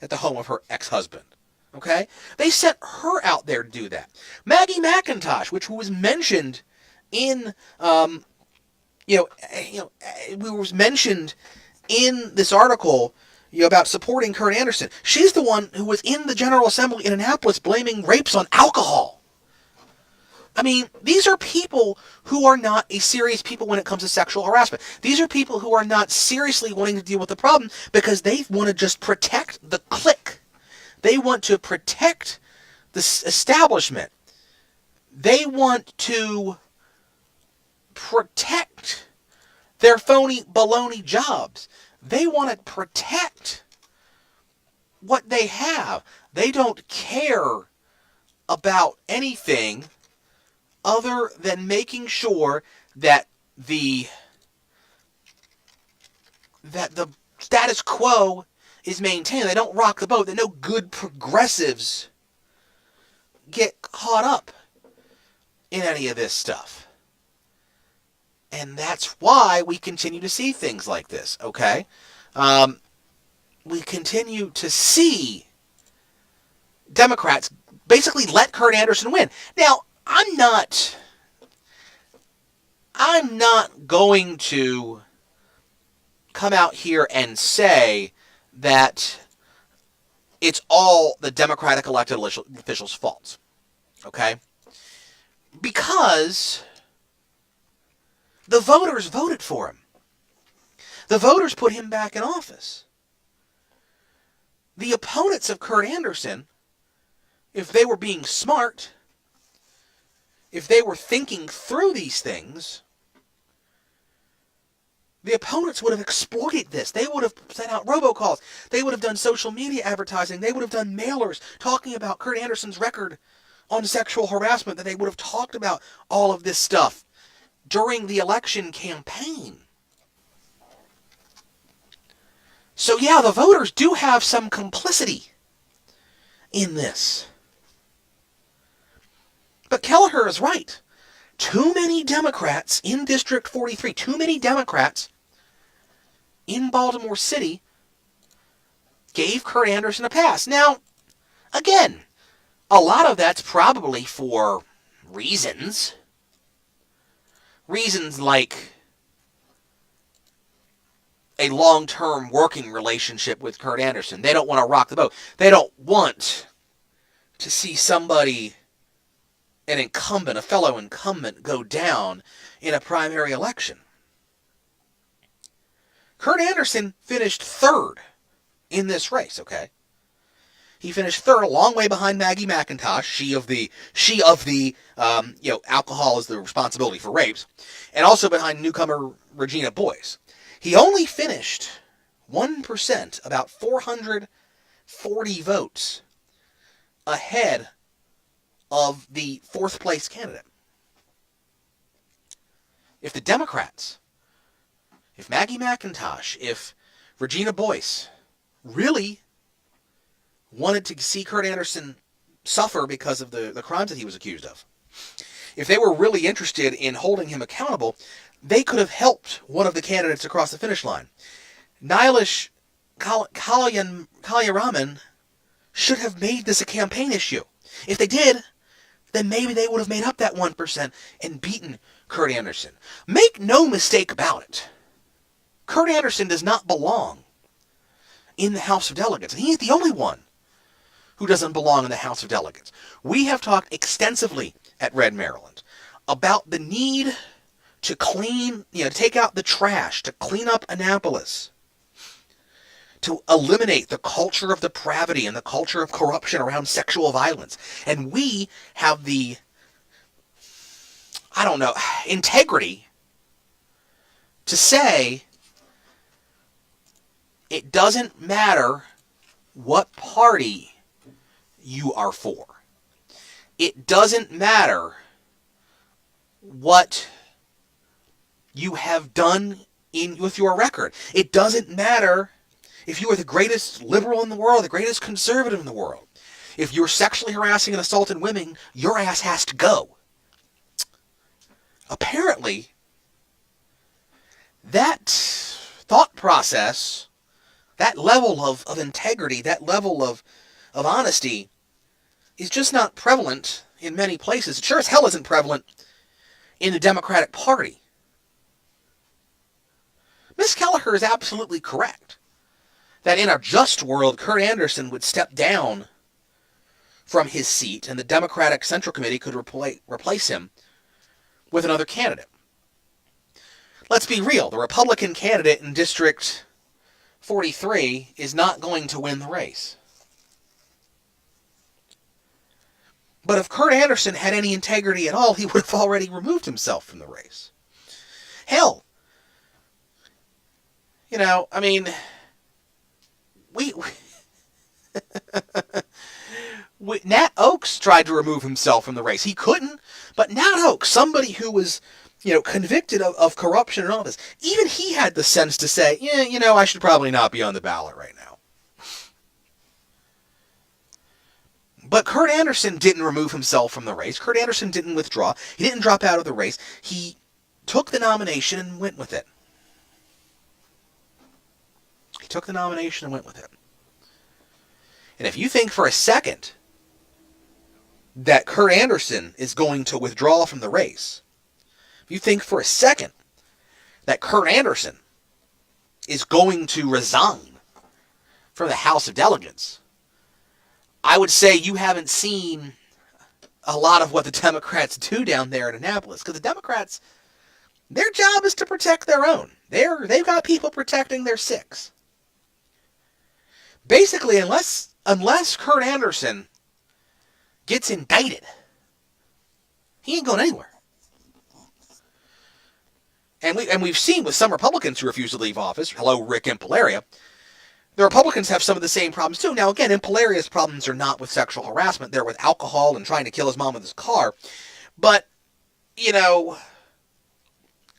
at the home of her ex-husband. Okay? They sent her out there to do that. Maggie McIntosh, which was mentioned in, was mentioned in this article, about supporting Curt Anderson. She's the one who was in the General Assembly in Annapolis blaming rapes on alcohol. I mean, these are people who are not a serious people when it comes to sexual harassment. These are people who are not seriously wanting to deal with the problem because they want to just protect the clique. They want to protect the establishment. They want to protect their phony baloney jobs. They want to protect what they have. They don't care about anything other than making sure that the status quo is maintained. They don't rock the boat. That no good progressives get caught up in any of this stuff. And that's why we continue to see things like this, okay? We continue to see Democrats basically let Curt Anderson win. Now, I'm not going to come out here and say that it's all the Democratic elected officials' fault. Okay? Because the voters voted for him. The voters put him back in office. The opponents of Curt Anderson, if they were being smart, if they were thinking through these things, the opponents would have exploited this. They would have sent out robocalls. They would have done social media advertising. They would have done mailers talking about Curt Anderson's record on sexual harassment, that they would have talked about all of this stuff during the election campaign. So yeah, the voters do have some complicity in this. But Kelleher is right. Too many Democrats in District 43, too many Democrats in Baltimore City gave Curt Anderson a pass. Now, again, a lot of that's probably for reasons. Reasons like a long-term working relationship with Curt Anderson. They don't want to rock the boat. They don't want to see somebody, an incumbent, a fellow incumbent, go down in a primary election. Curt Anderson finished third in this race, okay? He finished third, a long way behind Maggie McIntosh, she of the alcohol is the responsibility for rapes, and also behind newcomer Regina Boyce. He only finished 1%, about 440 votes, ahead of the fourth place candidate. If the Democrats, if Maggie McIntosh, if Regina Boyce really wanted to see Curt Anderson suffer because of the crimes that he was accused of, if they were really interested in holding him accountable, they could have helped one of the candidates across the finish line. Nilesh Kalyaraman should have made this a campaign issue. If they did, then maybe they would have made up that 1% and beaten Curt Anderson. Make no mistake about it. Curt Anderson does not belong in the House of Delegates. And he's the only one who doesn't belong in the House of Delegates. We have talked extensively at Red Maryland about the need to clean, to take out the trash, to clean up Annapolis, to eliminate the culture of depravity and the culture of corruption around sexual violence. And we have the, integrity to say it doesn't matter what party you are for. It doesn't matter what you have done with your record. It doesn't matter if you are the greatest liberal in the world, the greatest conservative in the world. If you're sexually harassing and assaulting women, your ass has to go. Apparently, that thought process, that level of integrity, that level of honesty is just not prevalent in many places. It sure as hell isn't prevalent in the Democratic Party. Ms. Kelleher is absolutely correct that in a just world, Curt Anderson would step down from his seat and the Democratic Central Committee could replace him with another candidate. Let's be real. The Republican candidate in District 43 is not going to win the race. But if Curt Anderson had any integrity at all, he would have already removed himself from the race. Hell, Nat Oakes tried to remove himself from the race. He couldn't, but Nat Oakes, somebody who was, convicted of corruption and all this, even he had the sense to say, I should probably not be on the ballot right now. But Curt Anderson didn't remove himself from the race. Curt Anderson didn't withdraw. He didn't drop out of the race. He took the nomination and went with it. He took the nomination and went with it. And if you think for a second that Curt Anderson is going to withdraw from the race, if you think for a second that Curt Anderson is going to resign from the House of Delegates, I would say you haven't seen a lot of what the Democrats do down there in Annapolis. Because the Democrats, their job is to protect their own. They've got people protecting their six. Basically, unless Curt Anderson gets indicted, he ain't going anywhere. And we've seen with some Republicans who refuse to leave office, hello Rick Impalaria, The Republicans have some of the same problems too. Now, again, Impolaria's problems are not with sexual harassment. They're with alcohol and trying to kill his mom with his car. But, you know,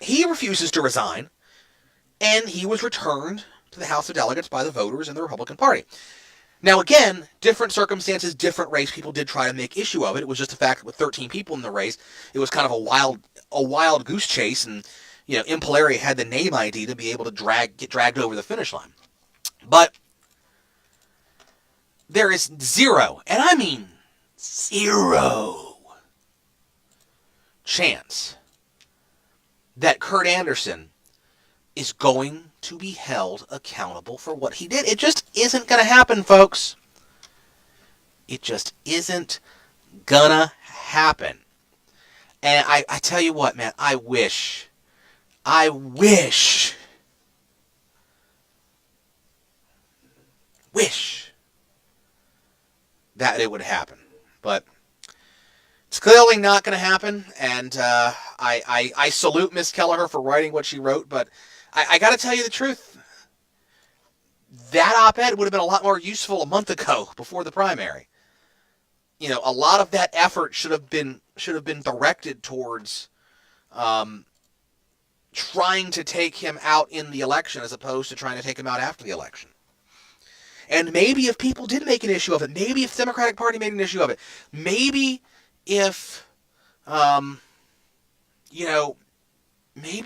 he refuses to resign, and he was returned to the House of Delegates by the voters in the Republican Party. Now, again, different circumstances, different race. People did try to make issue of it. It was just the fact that with 13 people in the race, it was kind of a wild goose chase, and, you know, Impolaria had the name ID to be able to get dragged over the finish line. But there is zero, and I mean zero, chance that Curt Anderson is going to be held accountable for what he did. It just isn't going to happen, folks. It just isn't gonna happen. And I tell you what, man, I wish that it would happen. But it's clearly not going to happen, and I salute Miss Kelleher for writing what she wrote, but I got to tell you the truth. That op-ed would have been a lot more useful a month ago, before the primary. You know, a lot of that effort should have been directed towards trying to take him out in the election as opposed to trying to take him out after the election. And maybe if people did make an issue of it, maybe if the Democratic Party made an issue of it, maybe if, maybe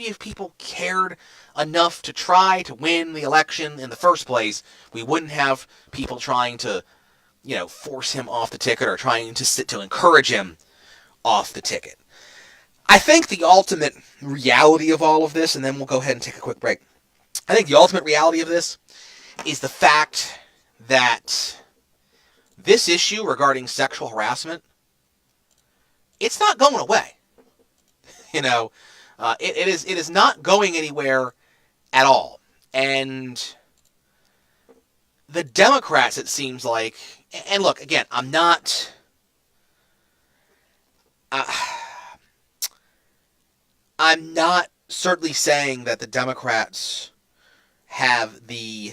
if people cared enough to try to win the election in the first place, we wouldn't have people trying to, force him off the ticket or trying to encourage him off the ticket. I think the ultimate reality of all of this, and then we'll go ahead and take a quick break. I think the ultimate reality of this is the fact that this issue regarding sexual harassment, it's not going away. It is not going anywhere at all. And the Democrats, it seems like, and look, again, I'm not certainly saying that the Democrats have the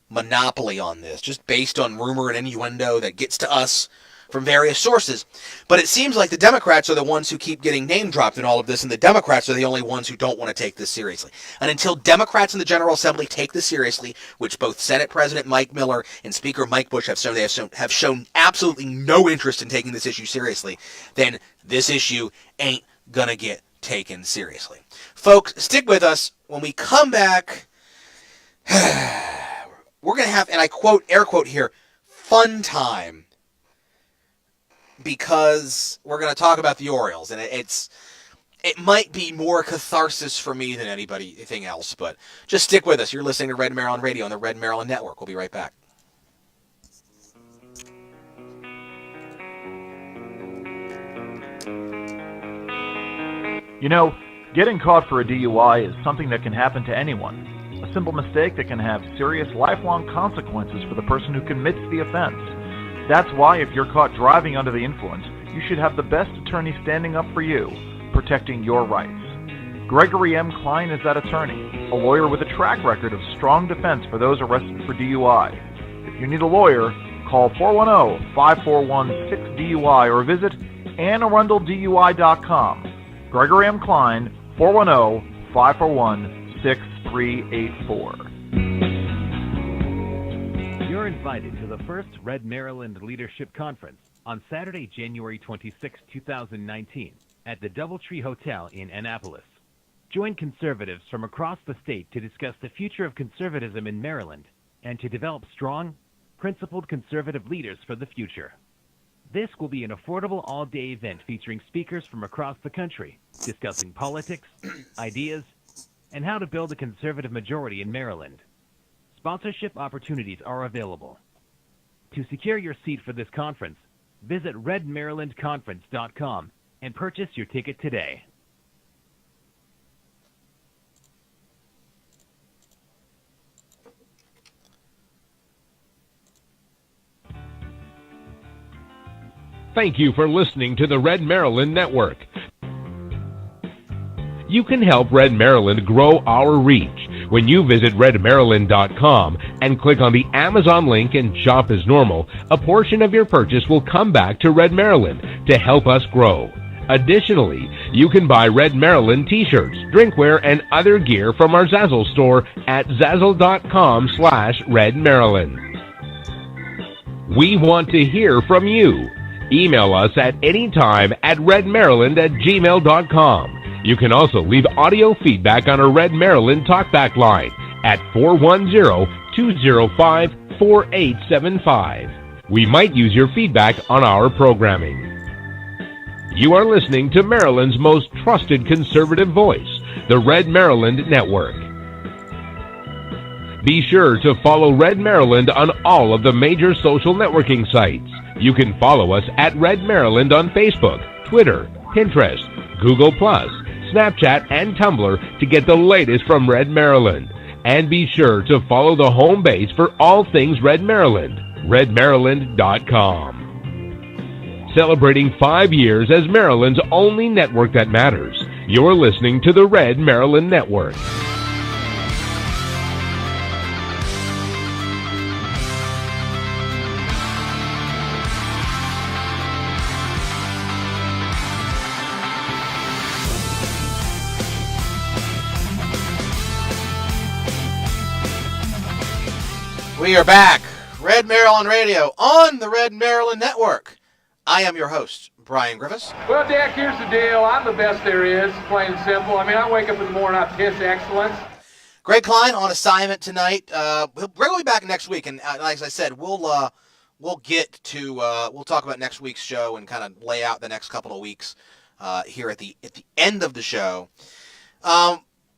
monopoly on this, just based on rumor and innuendo that gets to us from various sources. But it seems like the Democrats are the ones who keep getting name dropped in all of this, and the Democrats are the only ones who don't want to take this seriously. And until Democrats in the General Assembly take this seriously, which both Senate President Mike Miller and Speaker Mike Bush have shown absolutely no interest in taking this issue seriously, then this issue ain't gonna get taken seriously. Folks, stick with us. When we come back, we're going to have, and I quote, air quote here, fun time, because we're going to talk about the Orioles, and it might be more catharsis for me than anything else, but just stick with us. You're listening to Red Maryland Radio on the Red Maryland Network. We'll be right back. Getting caught for a DUI is something that can happen to anyone. A simple mistake that can have serious lifelong consequences for the person who commits the offense. That's why if you're caught driving under the influence, you should have the best attorney standing up for you, protecting your rights. Gregory M. Klein is that attorney, a lawyer with a track record of strong defense for those arrested for DUI. If you need a lawyer, call 410-541-6DUI or visit AnnaRundleDUI.com. Gregory M. Klein, 410-541-6384. You're invited to the first Red Maryland Leadership Conference on Saturday, January 26, 2019, at the Doubletree Hotel in Annapolis. Join conservatives from across the state to discuss the future of conservatism in Maryland and to develop strong, principled conservative leaders for the future. This will be an affordable all-day event featuring speakers from across the country, discussing politics, ideas, and how to build a conservative majority in Maryland. Sponsorship opportunities are available. To secure your seat for this conference, visit redmarylandconference.com and purchase your ticket today. Thank you for listening to the Red Maryland Network. You can help Red Maryland grow our reach. When you visit redmaryland.com and click on the Amazon link and shop as normal, a portion of your purchase will come back to Red Maryland to help us grow. Additionally, you can buy Red Maryland t-shirts, drinkware, and other gear from our Zazzle store at zazzle.com/redmaryland. We want to hear from you. Email us at any time at redmaryland@gmail.com. You can also leave audio feedback on our Red Maryland talkback line at 410-205-4875. We might use your feedback on our programming. You are listening to Maryland's most trusted conservative voice, the Red Maryland Network. Be sure to follow Red Maryland on all of the major social networking sites. You can follow us at Red Maryland on Facebook, Twitter, Pinterest, Google+, Snapchat, and Tumblr to get the latest from Red Maryland. And be sure to follow the home base for all things Red Maryland, redmaryland.com. Celebrating 5 years as Maryland's only network that matters. You're listening to the Red Maryland Network. We are back. Red Maryland Radio on the Red Maryland Network. I am your host, Brian Griffiths. Well, Dak, here's the deal. I'm the best there is, plain and simple. I mean, I wake up in the morning, I piss excellence. Greg Klein on assignment tonight. Greg will be back next week, and like I said, we'll get to we'll talk about next week's show and kind of lay out the next couple of weeks here at the end of the show.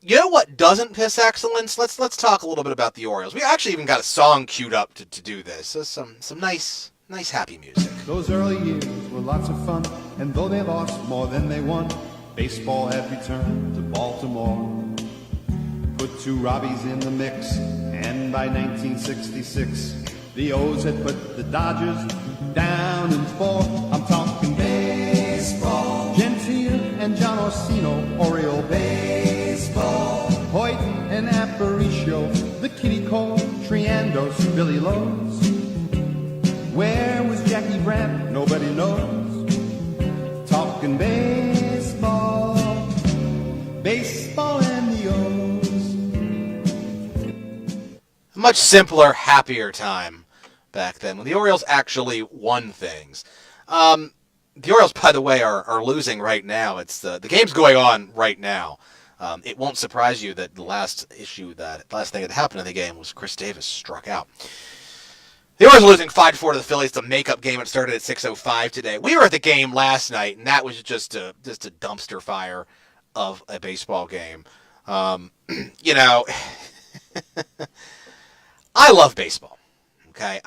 You know what doesn't piss excellence? Let's talk a little bit about the Orioles. We actually even got a song queued up to do this. So some nice happy music. Those early years were lots of fun, and though they lost more than they won, baseball had returned to Baltimore. Put two Robbies in the mix, and by 1966, the O's had put the Dodgers down in 4. I'm talking baseball. Gentile and John Orsino, Oriole baseball. Hoyt and Aparicio, the Kitty Cole, Triandos, Billy Lowe's. Where was Jackie Brandt? Nobody knows. Talking baseball, baseball and the O's. A much simpler, happier time back then when the Orioles actually won things. The Orioles, by the way, are losing right now. It's the game's going on right now. It won't surprise you that the last thing that happened in the game was Chris Davis struck out. The Orioles are losing 5-4 to the Phillies. The makeup game. It started at 6:05 today. We were at the game last night, and that was just a dumpster fire of a baseball game. You know, I love baseball. Okay,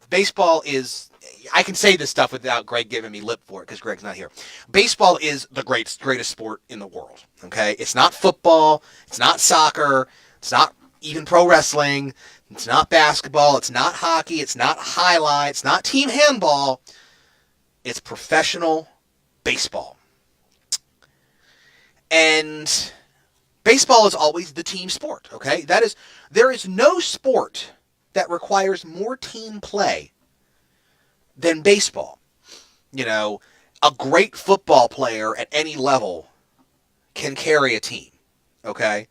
baseball is. I can say this stuff without Greg giving me lip for it because Greg's not here. Baseball is the greatest sport in the world. Okay, it's not football. It's not soccer. It's not even pro wrestling. It's not basketball. It's not hockey. It's not highlight. It's not team handball. It's professional baseball. And baseball is always the team sport. Okay, there is no sport that requires more team play than baseball. You know, a great football player at any level can carry a team, okay?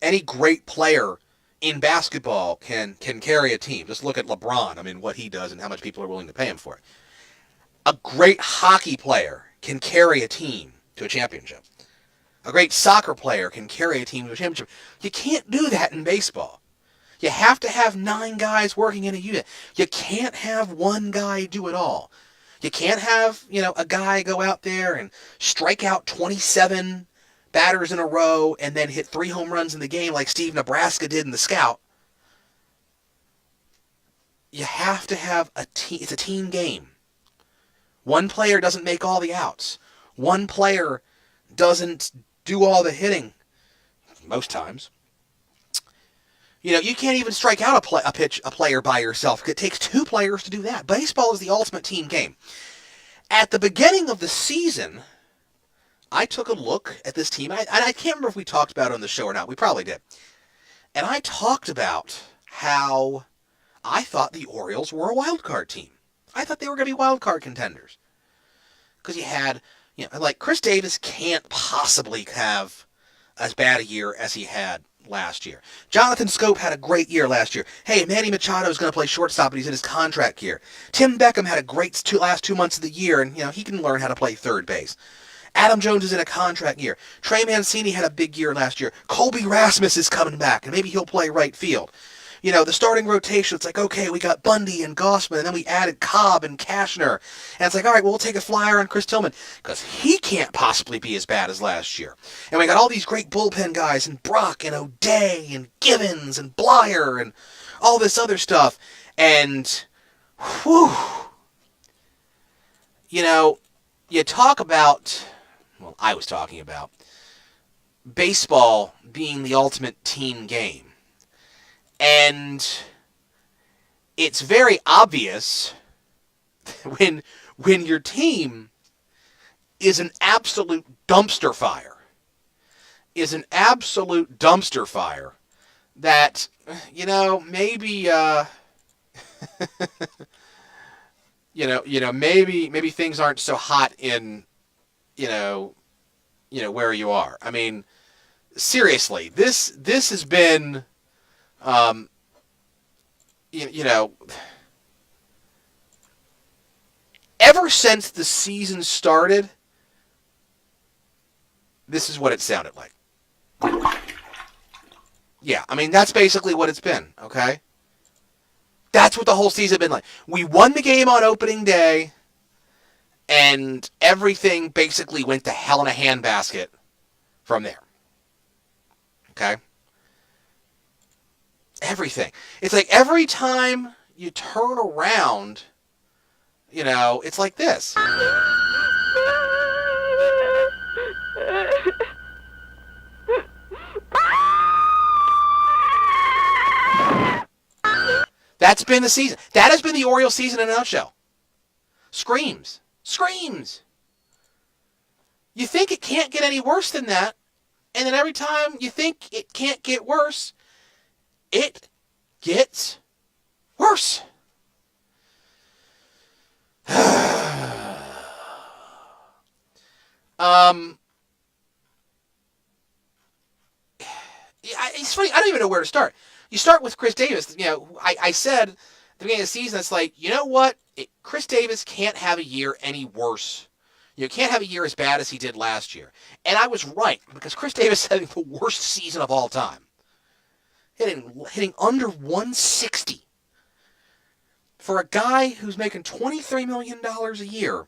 Any great player in basketball can carry a team. Just look at LeBron, I mean, what he does and how much people are willing to pay him for it. A great hockey player can carry a team to a championship. A great soccer player can carry a team to a championship. You can't do that in baseball. You have to have 9 guys working in a unit. You can't have one guy do it all. You can't have, a guy go out there and strike out 27 batters in a row and then hit 3 home runs in the game like Steve Nebraska did in the Scout. You have to have a team. It's a team game. One player doesn't make all the outs. One player doesn't do all the hitting most times. You can't even strike out a player by yourself. It takes 2 players to do that. Baseball is the ultimate team game. At the beginning of the season, I took a look at this team. I can't remember if we talked about it on the show or not. We probably did. And I talked about how I thought the Orioles were a wild card team. I thought they were going to be wild card contenders. Because you had, like Chris Davis can't possibly have as bad a year as he had last year. Jonathan Scope had a great year last year. Hey, Manny Machado is going to play shortstop, but he's in his contract year. Tim Beckham had a great last 2 months of the year, and he can learn how to play third base. Adam Jones is in a contract year. Trey Mancini had a big year last year. Colby Rasmus is coming back, and maybe he'll play right field. The starting rotation, it's like, okay, we got Bundy and Gossman, and then we added Cobb and Cashner. And it's like, all right, well, we'll take a flyer on Chris Tillman, because he can't possibly be as bad as last year. And we got all these great bullpen guys, and Brock, and O'Day, and Givens, and Blyer, and all this other stuff. And, whew, you talk about, well, I was talking about baseball being the ultimate team game. And it's very obvious when your team is an absolute dumpster fire, that, maybe, maybe things aren't so hot in, where you are. I mean, seriously, this has been, ever since the season started, this is what it sounded like. Yeah, I mean, that's basically what it's been, okay? That's what the whole season has been like. We won the game on opening day, and everything basically went to hell in a handbasket from there. Okay? Everything. It's like every time you turn around, it's like this. That's been the season. That has been the Orioles season in a nutshell. Screams. Screams. You think it can't get any worse than that, and then every time you think it can't get worse, it gets worse. It's funny, I don't even know where to start. You start with Chris Davis. I said at the beginning of the season, it's like, you know what? Chris Davis can't have a year any worse. Can't have a year as bad as he did last year. And I was right, because Chris Davis is having the worst season of all time. Hitting under 160. For a guy who's making $23 million a year,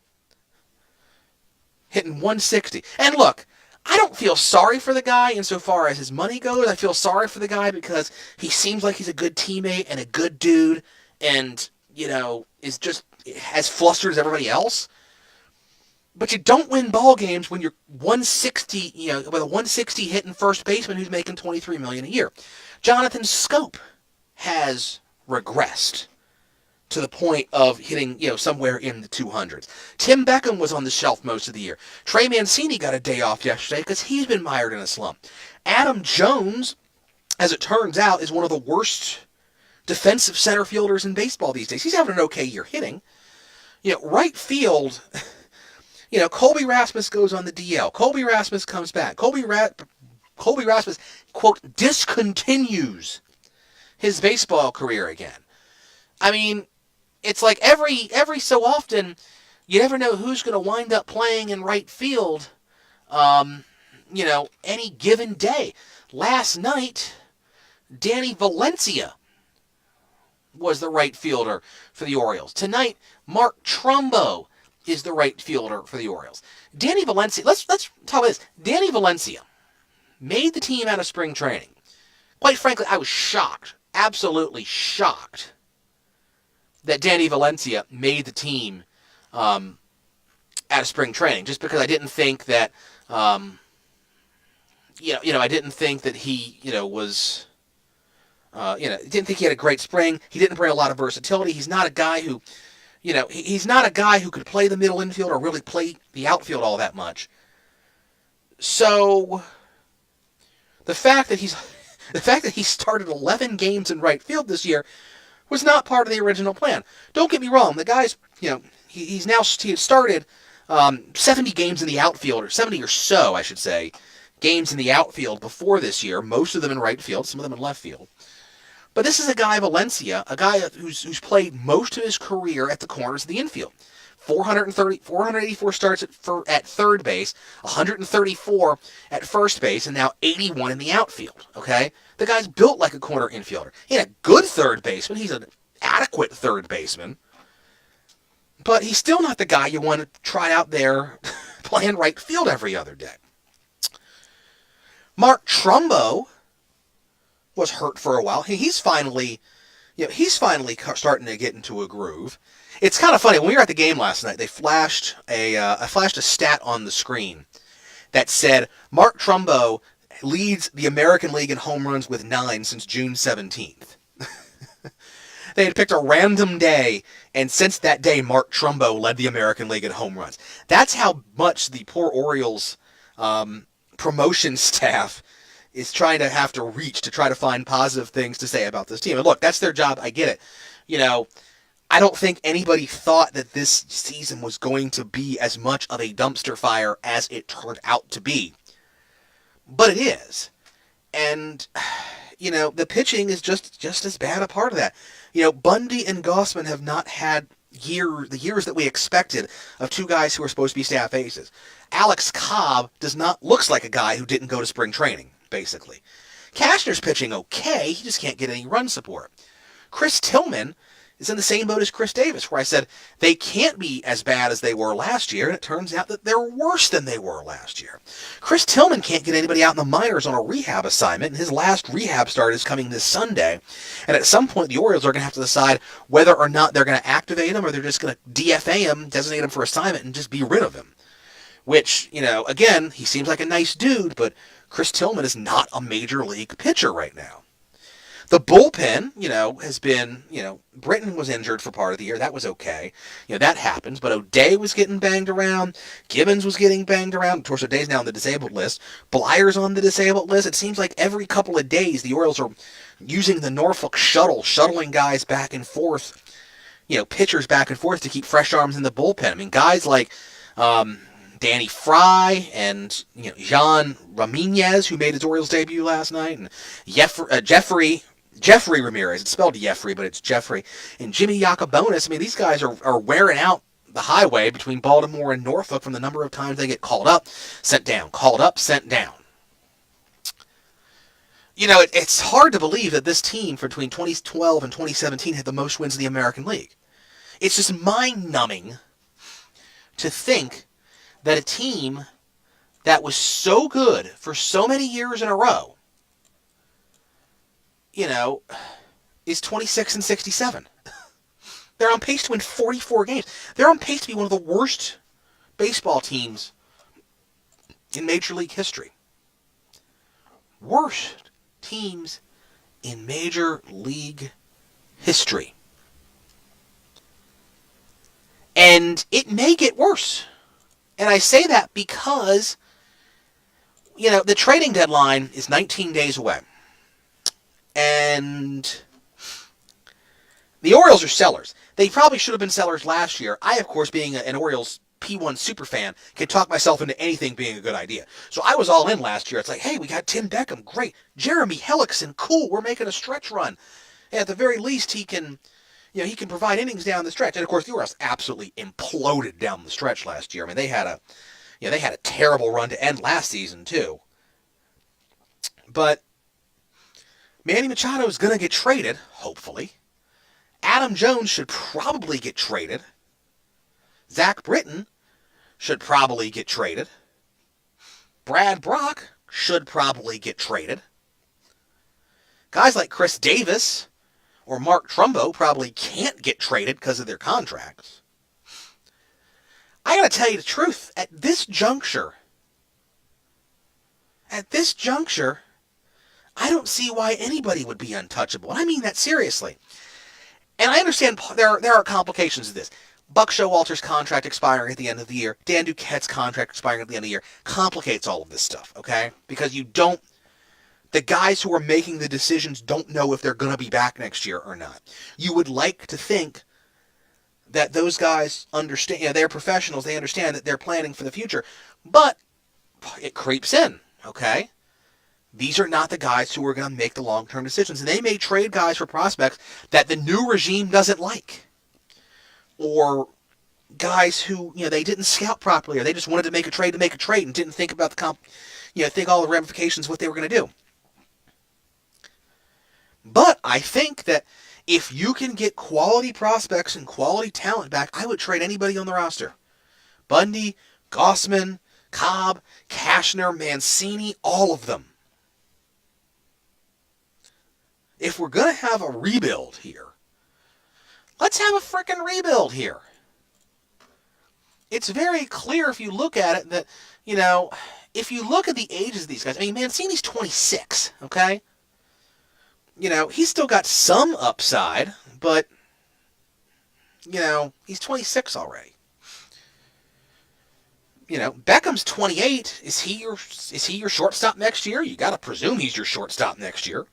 hitting 160. And look, I don't feel sorry for the guy insofar as his money goes. I feel sorry for the guy because he seems like he's a good teammate and a good dude and, is just as flustered as everybody else. But you don't win ball games when you're 160, with a 160 hitting first baseman who's making $23 million a year. Jonathan Scope has regressed to the point of hitting, somewhere in the 200s. Tim Beckham was on the shelf most of the year. Trey Mancini got a day off yesterday because he's been mired in a slump. Adam Jones, as it turns out, is one of the worst defensive center fielders in baseball these days. He's having an okay year hitting. Right field, Colby Rasmus goes on the DL. Colby Rasmus comes back. Colby Rasmus, quote, discontinues his baseball career again. I mean, it's like every so often, you never know who's going to wind up playing in right field, any given day. Last night, Danny Valencia was the right fielder for the Orioles. Tonight, Mark Trumbo is the right fielder for the Orioles. Danny Valencia, let's talk about this. Danny Valencia made the team out of spring training. Quite frankly, I was shocked, absolutely shocked, that Danny Valencia made the team out of spring training, just because I didn't think that, I didn't think that he, was, didn't think he had a great spring. He didn't bring a lot of versatility. He's not a guy who, he's not a guy who could play the middle infield or really play the outfield all that much. So, the fact that he's The fact that he started 11 games in right field this year was not part of the original plan. Don't get me wrong. The guy's, he started 70 games in the outfield, or 70 or so, I should say, games in the outfield before this year, most of them in right field, some of them in left field. But this is a guy, Valencia, a guy who's played most of his career at the corners of the infield. 484 starts at third base, 134 at first base, and now 81 in the outfield, okay? The guy's built like a corner infielder. He ain't a good third baseman. He's an adequate third baseman. But he's still not the guy you want to try out there playing right field every other day. Mark Trumbo was hurt for a while. He's finally starting to get into a groove. It's kind of funny. When we were at the game last night, they flashed I flashed a stat on the screen that said Mark Trumbo leads the American League in home runs with 9 since June 17th. They had picked a random day, and since that day, Mark Trumbo led the American League in home runs. That's how much the poor Orioles promotion staff is trying to have to reach to try to find positive things to say about this team. And look, that's their job. I get it. I don't think anybody thought that this season was going to be as much of a dumpster fire as it turned out to be. But it is. And, the pitching is just as bad a part of that. Bundy and Gossman have not had the years that we expected of two guys who are supposed to be staff aces. Alex Cobb looks like a guy who didn't go to spring training, basically. Cashner's pitching okay, he just can't get any run support. Chris Tillman is in the same boat as Chris Davis, where I said they can't be as bad as they were last year, and it turns out that they're worse than they were last year. Chris Tillman can't get anybody out in the minors on a rehab assignment, and his last rehab start is coming this Sunday. And at some point, the Orioles are going to have to decide whether or not they're going to activate him, or they're just going to DFA him, designate him for assignment, and just be rid of him. Which, again, he seems like a nice dude, but Chris Tillman is not a major league pitcher right now. The bullpen, has been, Britton was injured for part of the year. That was okay. That happens. But O'Day was getting banged around. Gibbons was getting banged around. Of course, O'Day's now on the disabled list. Blyer's on the disabled list. It seems like every couple of days the Orioles are using the Norfolk shuttle, shuttling guys back and forth, pitchers back and forth to keep fresh arms in the bullpen. I mean, guys like Danny Fry and Jean Ramirez, who made his Orioles debut last night, and Jeffrey Ramirez. It's spelled Jeffrey, but it's Jeffrey. And Jimmy Yacobonis. I mean, these guys are wearing out the highway between Baltimore and Norfolk from the number of times they get called up, sent down, called up, sent down. It's hard to believe that this team between 2012 and 2017 had the most wins in the American League. It's just mind-numbing to think that a team that was so good for so many years in a row, is 26-67. They're on pace to win 44 games. They're on pace to be one of the worst baseball teams in Major League history. Worst teams in Major League history. And it may get worse. And I say that because, the trading deadline is 19 days away. And the Orioles are sellers. They probably should have been sellers last year. I, of course, being an Orioles P1 superfan, could talk myself into anything being a good idea. So I was all in last year. It's like, hey, we got Tim Beckham, great. Jeremy Hellickson, cool. We're making a stretch run. And at the very least, he can provide innings down the stretch. And of course, the Orioles absolutely imploded down the stretch last year. I mean, they had a terrible run to end last season too. But Manny Machado is going to get traded, hopefully. Adam Jones should probably get traded. Zach Britton should probably get traded. Brad Brock should probably get traded. Guys like Chris Davis or Mark Trumbo probably can't get traded because of their contracts. I got to tell you the truth. At this juncture, I don't see why anybody would be untouchable. And I mean that seriously. And I understand there are complications to this. Buck Showalter's contract expiring at the end of the year. Dan Duquette's contract expiring at the end of the year complicates all of this stuff, okay? Because you don't the guys who are making the decisions don't know if they're going to be back next year or not. You would like to think that those guys understand, they're professionals, they understand that they're planning for the future, but it creeps in, okay? These are not the guys who are going to make the long-term decisions. And they may trade guys for prospects that the new regime doesn't like. Or guys who, they didn't scout properly, or they just wanted to make a trade and didn't think about think all the ramifications of what they were going to do. But I think that if you can get quality prospects and quality talent back, I would trade anybody on the roster. Bundy, Gossman, Cobb, Cashner, Mancini, all of them. If we're going to have a rebuild here, let's have a frickin' rebuild here. It's very clear if you look at it that, if you look at the ages of these guys, Mancini's 26, okay? He's still got some upside, but, he's 26 already. Beckham's 28. Is he your shortstop next year? You got to presume he's your shortstop next year.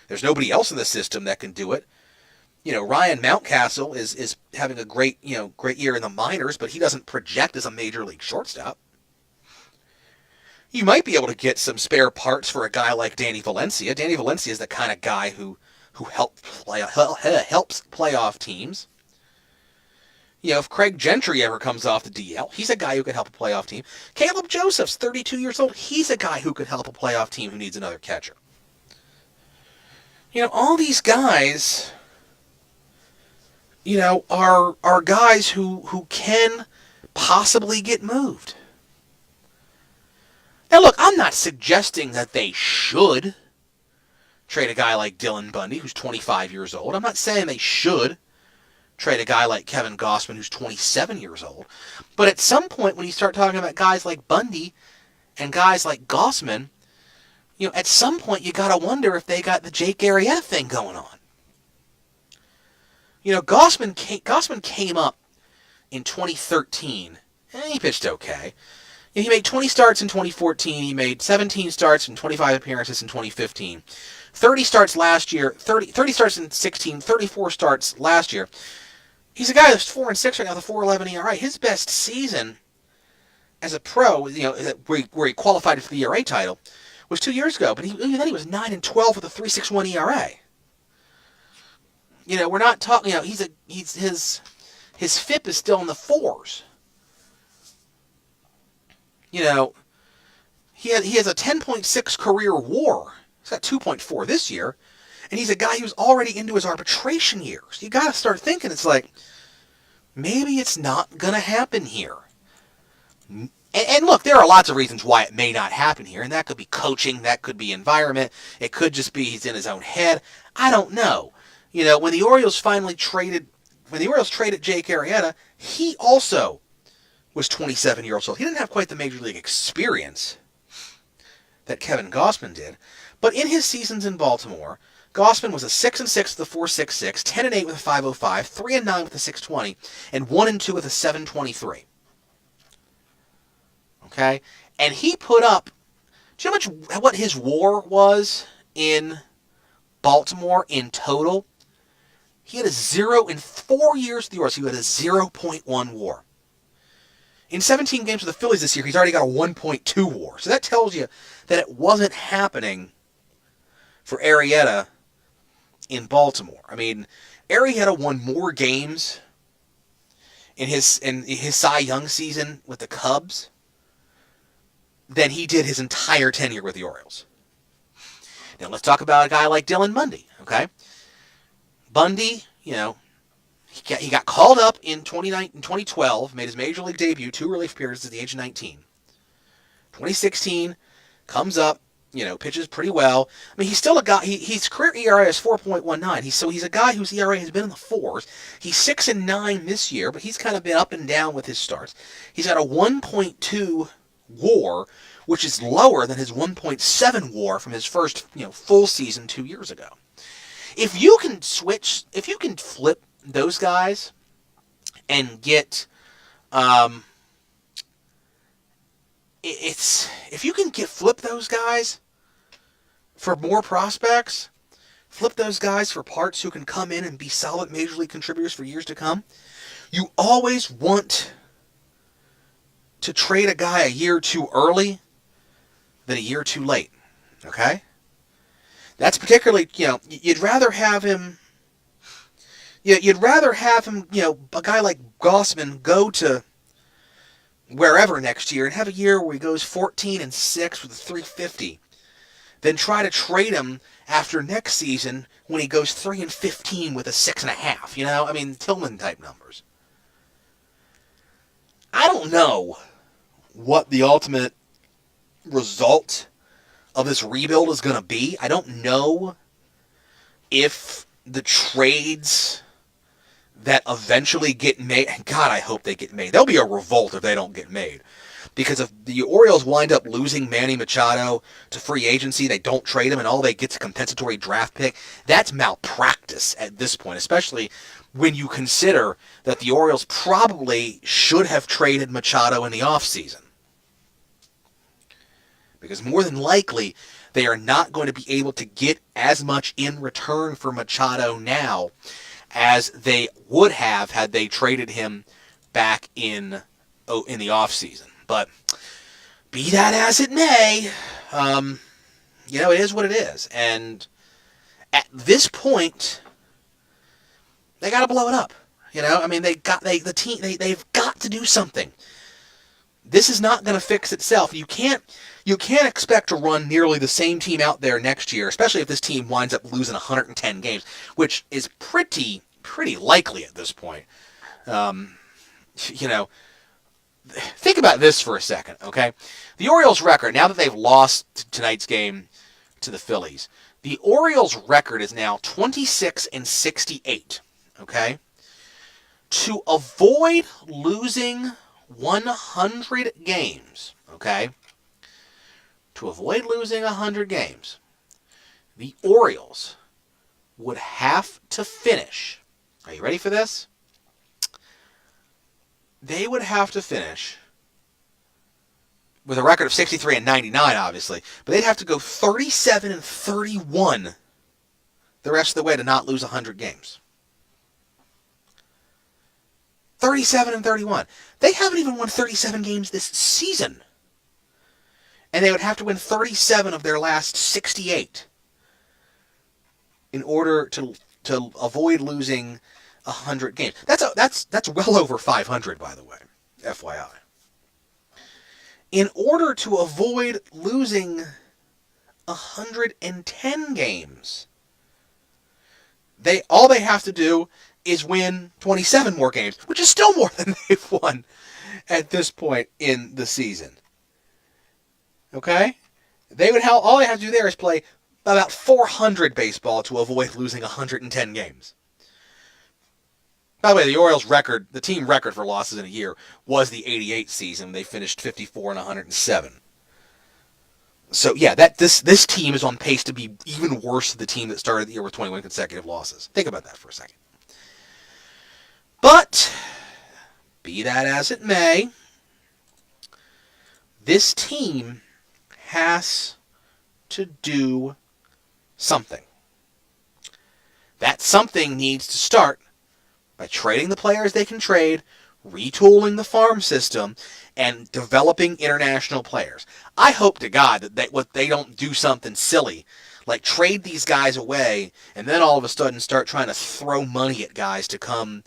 There's nobody else in the system that can do it. Ryan Mountcastle is having a great year in the minors, but he doesn't project as a major league shortstop. You might be able to get some spare parts for a guy like Danny Valencia. Danny Valencia is the kind of guy who helps playoff teams. If Craig Gentry ever comes off the DL, he's a guy who could help a playoff team. Caleb Joseph's 32 years old. He's a guy who could help a playoff team who needs another catcher. All these guys, are guys who can possibly get moved. Now, look, I'm not suggesting that they should trade a guy like Dylan Bundy, who's 25 years old. I'm not saying they should trade a guy like Kevin Gossman, who's 27 years old. But at some point, when you start talking about guys like Bundy and guys like Gossman, at some point you got to wonder if they got the Jake Arrieta thing going on. Gossman came up in 2013, and he pitched okay. He made 20 starts in 2014. He made 17 starts and 25 appearances in 2015. 30 starts last year. 30 starts in 16. 34 starts last year. He's a guy that's 4-6 right now with a 4.11 ERA. His best season as a pro, where he qualified for the ERA title, was 2 years ago. But even then he was 9-12 with a 3.61 ERA. We're not talking. His FIP is still in the fours. He has a 10.6 career WAR. He's got 2.4 this year, and he's a guy who's already into his arbitration years. You got to start thinking, it's like, maybe it's not going to happen here. And look, there are lots of reasons why it may not happen here, and that could be coaching, that could be environment, it could just be he's in his own head. I don't know. When the Orioles traded Jake Arrieta, he also was 27 years old. He didn't have quite the major league experience that Kevin Gossman did, but in his seasons in Baltimore, Gossman was a 6-6 with a 4.66, 10-8 with a 5.05, 3-9 with a 6.20, and 1-2 with a 7.23. Okay, and he put up. Do you know what his WAR was in Baltimore in total? He had a 0 in 4 years with the Orioles. He had a 0.1 WAR. In 17 games with the Phillies this year, he's already got a 1.2 WAR. So that tells you that it wasn't happening for Arrieta in Baltimore. Arrieta won more games in his Cy Young season with the Cubs than he did his entire tenure with the Orioles. Now let's talk about a guy like Dylan Bundy, okay? Bundy, he got called up in 2012, made his major league debut, 2 relief appearances at the age of 19. 2016, comes up, pitches pretty well. He's still a guy, his career ERA is 4.19. He's a guy whose ERA has been in the 4s. He's 6-9 this year, but he's kind of been up and down with his starts. He's got a 1.2 WAR, which is lower than his 1.7 WAR from his first, full season 2 years ago. If you can flip those guys and get, flip those guys for more prospects, flip those guys for parts who can come in and be solid major league contributors for years to come. You always want to trade a guy a year too early than a year too late. Okay? That's particularly, you'd rather have him, a guy like Gossman go to wherever next year and have a year where he goes 14-6 with a 350 than try to trade him after next season when he goes 3-15 with a 6.5. Tillman type numbers. I don't know what the ultimate result of this rebuild is going to be. I don't know if the trades that eventually get made, God, I hope they get made. There'll be a revolt if they don't get made. Because if the Orioles wind up losing Manny Machado to free agency, they don't trade him, and all they get is a compensatory draft pick, that's malpractice at this point, especially when you consider that the Orioles probably should have traded Machado in the offseason. Because more than likely, they are not going to be able to get as much in return for Machado now as they would have had they traded him back in the offseason. But be that as it may, it is what it is. And at this point, they got to blow it up. They've got to do something. This is not going to fix itself. You can't expect to run nearly the same team out there next year, especially if this team winds up losing 110 games, which is pretty likely at this point. Think about this for a second, okay? The Orioles' record, now that they've lost tonight's game to the Phillies, the Orioles' record is now 26-68, okay? To avoid losing 100 games, okay? To avoid losing 100 games, the Orioles would have to finish. Are you ready for this? They would have to finish with a record of 63-99, obviously, but they'd have to go 37-31 the rest of the way to not lose 100 games. 37-31. They haven't even won 37 games this season. And they would have to win 37 of their last 68 in order to avoid losing 100 games. That's well over 500, by the way, FYI. In order to avoid losing 110 games, all they have to do is win 27 more games, which is still more than they've won at this point in the season. Okay? All they have to do there is play about 400 baseball to avoid losing 110 games. By the way, the Orioles' record, the team record for losses in a year, was the 88 season. They finished 54-107. So yeah, this team is on pace to be even worse than the team that started the year with 21 consecutive losses. Think about that for a second. But be that as it may, this team has to do something. That something needs to start by trading the players they can trade, retooling the farm system, and developing international players. I hope to God that they don't do something silly, like trade these guys away, and then all of a sudden start trying to throw money at guys to come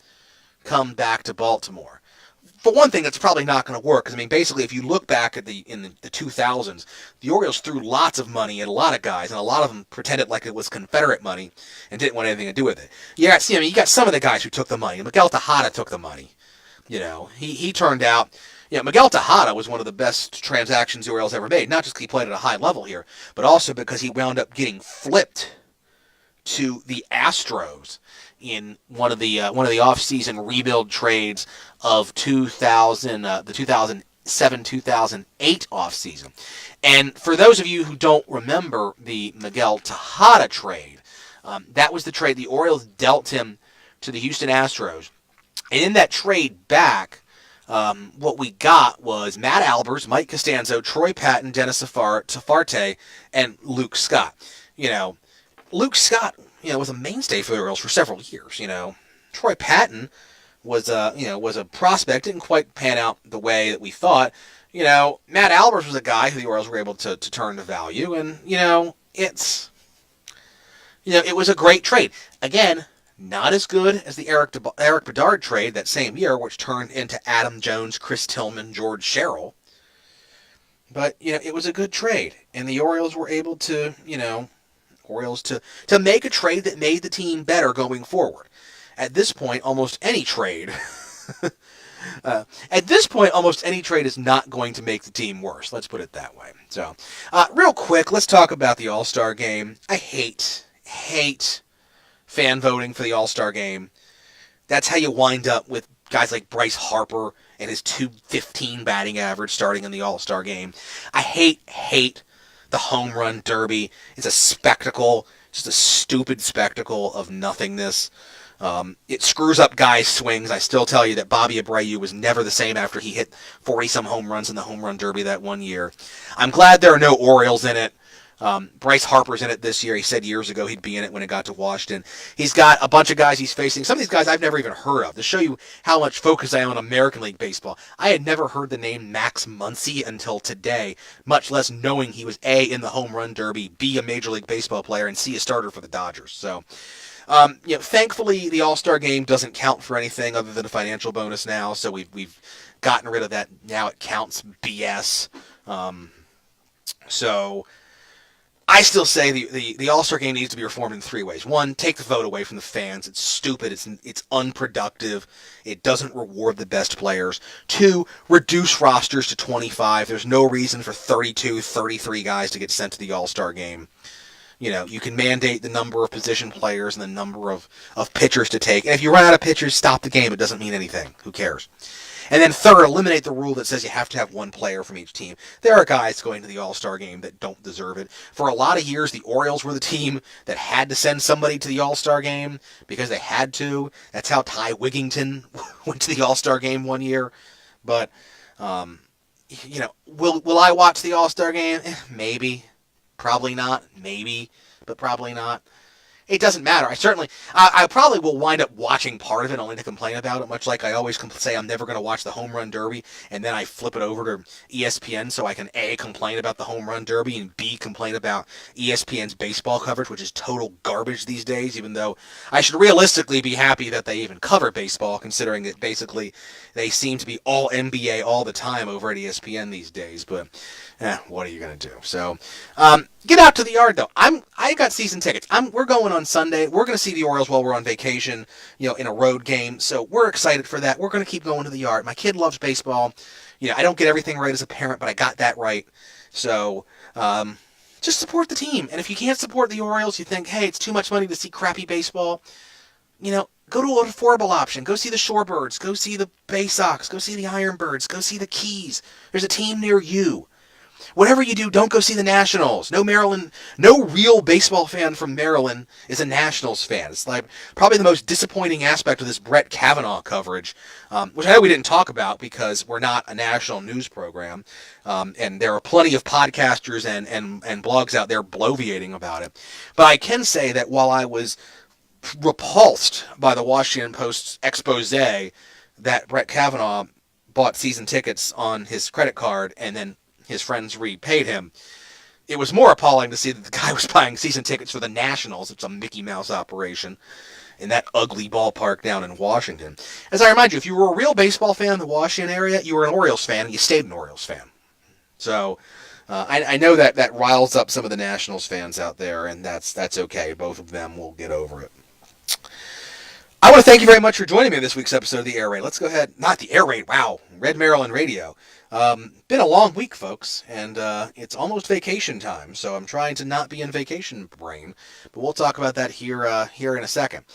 back to Baltimore. For one thing, that's probably not going to work. Because basically, if you look back at in the 2000s, the Orioles threw lots of money at a lot of guys, and a lot of them pretended like it was Confederate money and didn't want anything to do with it. You got some of the guys who took the money. Miguel Tejada took the money. He turned out. Miguel Tejada was one of the best transactions the Orioles ever made. Not just because he played at a high level here, but also because he wound up getting flipped to the Astros in one of the off-season rebuild trades of the 2007-2008 off-season. And for those of you who don't remember the Miguel Tejada trade, that was the trade the Orioles dealt him to the Houston Astros. And in that trade back, what we got was Matt Albers, Mike Costanzo, Troy Patton, Dennis Safarte, and Luke Scott. Luke Scott, was a mainstay for the Orioles for several years. Troy Patton was a prospect, didn't quite pan out the way that we thought. Matt Albers was a guy who the Orioles were able to turn to value, and it was a great trade. Again, not as good as the Eric Bedard trade that same year, which turned into Adam Jones, Chris Tillman, George Sherrill. But it was a good trade, and the Orioles were able to to make a trade that made the team better going forward. At this point, almost any trade is not going to make the team worse. Let's put it that way. So, real quick, let's talk about the All-Star Game. I hate fan voting for the All-Star Game. That's how you wind up with guys like Bryce Harper and his .215 batting average starting in the All-Star Game. I hate the home run derby. It's a spectacle, just a stupid spectacle of nothingness. It screws up guys' swings. I still tell you that Bobby Abreu was never the same after he hit 40-some home runs in the home run derby that one year. I'm glad there are no Orioles in it. Bryce Harper's in it this year. He said years ago he'd be in it when it got to Washington. He's got a bunch of guys he's facing. Some of these guys I've never even heard of. To show you how much focus I am on American League Baseball, I had never heard the name Max Muncy until today, much less knowing he was A, in the home run derby, B, a Major League Baseball player, and C, a starter for the Dodgers. So, thankfully the All-Star Game doesn't count for anything other than a financial bonus now, so we've gotten rid of that now it counts BS. So I still say the All-Star Game needs to be reformed in three ways. One, take the vote away from the fans. It's stupid. It's unproductive. It doesn't reward the best players. Two, reduce rosters to 25. There's no reason for 32, 33 guys to get sent to the All-Star Game. You can mandate the number of position players and the number of pitchers to take. And if you run out of pitchers, stop the game. It doesn't mean anything. Who cares? And then third, eliminate the rule that says you have to have one player from each team. There are guys going to the All-Star Game that don't deserve it. For a lot of years, the Orioles were the team that had to send somebody to the All-Star Game because they had to. That's how Ty Wigington went to the All-Star Game one year. But, will I watch the All-Star Game? Maybe. Probably not. Maybe. But probably not. It doesn't matter. I probably will wind up watching part of it only to complain about it, much like I always say I'm never going to watch the home run derby, and then I flip it over to ESPN so I can A, complain about the home run derby, and B, complain about ESPN's baseball coverage, which is total garbage these days, even though I should realistically be happy that they even cover baseball, considering that basically they seem to be all NBA all the time over at ESPN these days, but what are you going to do? So, get out to the yard, though. I got season tickets. We're going on Sunday. We're going to see the Orioles while we're on vacation, in a road game. So we're excited for that. We're going to keep going to the yard. My kid loves baseball. I don't get everything right as a parent, but I got that right. So, just support the team. And if you can't support the Orioles, you think, hey, it's too much money to see crappy baseball, go to an affordable option. Go see the Shorebirds. Go see the Bay Sox. Go see the Ironbirds. Go see the Keys. There's a team near you. Whatever you do, don't go see the Nationals. No real baseball fan from Maryland is a Nationals fan. It's like probably the most disappointing aspect of this Brett Kavanaugh coverage, which I know we didn't talk about because we're not a national news program, and there are plenty of podcasters and blogs out there bloviating about it. But I can say that while I was repulsed by the Washington Post's expose that Brett Kavanaugh bought season tickets on his credit card and then his friends repaid him, it was more appalling to see that the guy was buying season tickets for the Nationals. It's a Mickey Mouse operation in that ugly ballpark down in Washington. As I remind you, if you were a real baseball fan in the Washington area, you were an Orioles fan, and you stayed an Orioles fan. So I know that riles up some of the Nationals fans out there, and that's okay. Both of them will get over it. I want to thank you very much for joining me in this week's episode of the Air Raid. Let's go ahead. Not the Air Raid. Wow. Red Maryland Radio. Been a long week, folks, and it's almost vacation time, so I'm trying to not be in vacation brain, but we'll talk about that here in a second.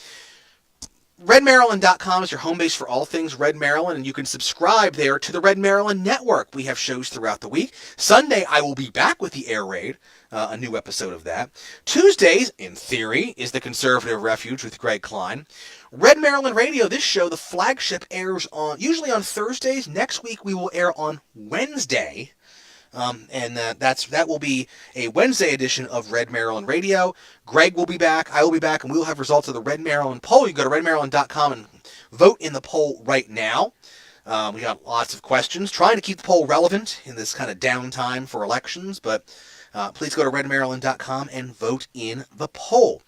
RedMaryland.com is your home base for all things Red Maryland, and you can subscribe there to the Red Maryland Network. We have shows throughout the week. Sunday, I will be back with the Air Raid, a new episode of that. Tuesdays, in theory, is the Conservative Refuge with Greg Klein. Red Maryland Radio, this show, the flagship, airs usually on Thursdays. Next week, we will air on Wednesday. And that will be a Wednesday edition of Red Maryland Radio. Greg will be back, I will be back, and we will have results of the Red Maryland poll. You can go to redmaryland.com and vote in the poll right now. We got lots of questions, trying to keep the poll relevant in this kind of downtime for elections, but please go to redmaryland.com and vote in the poll.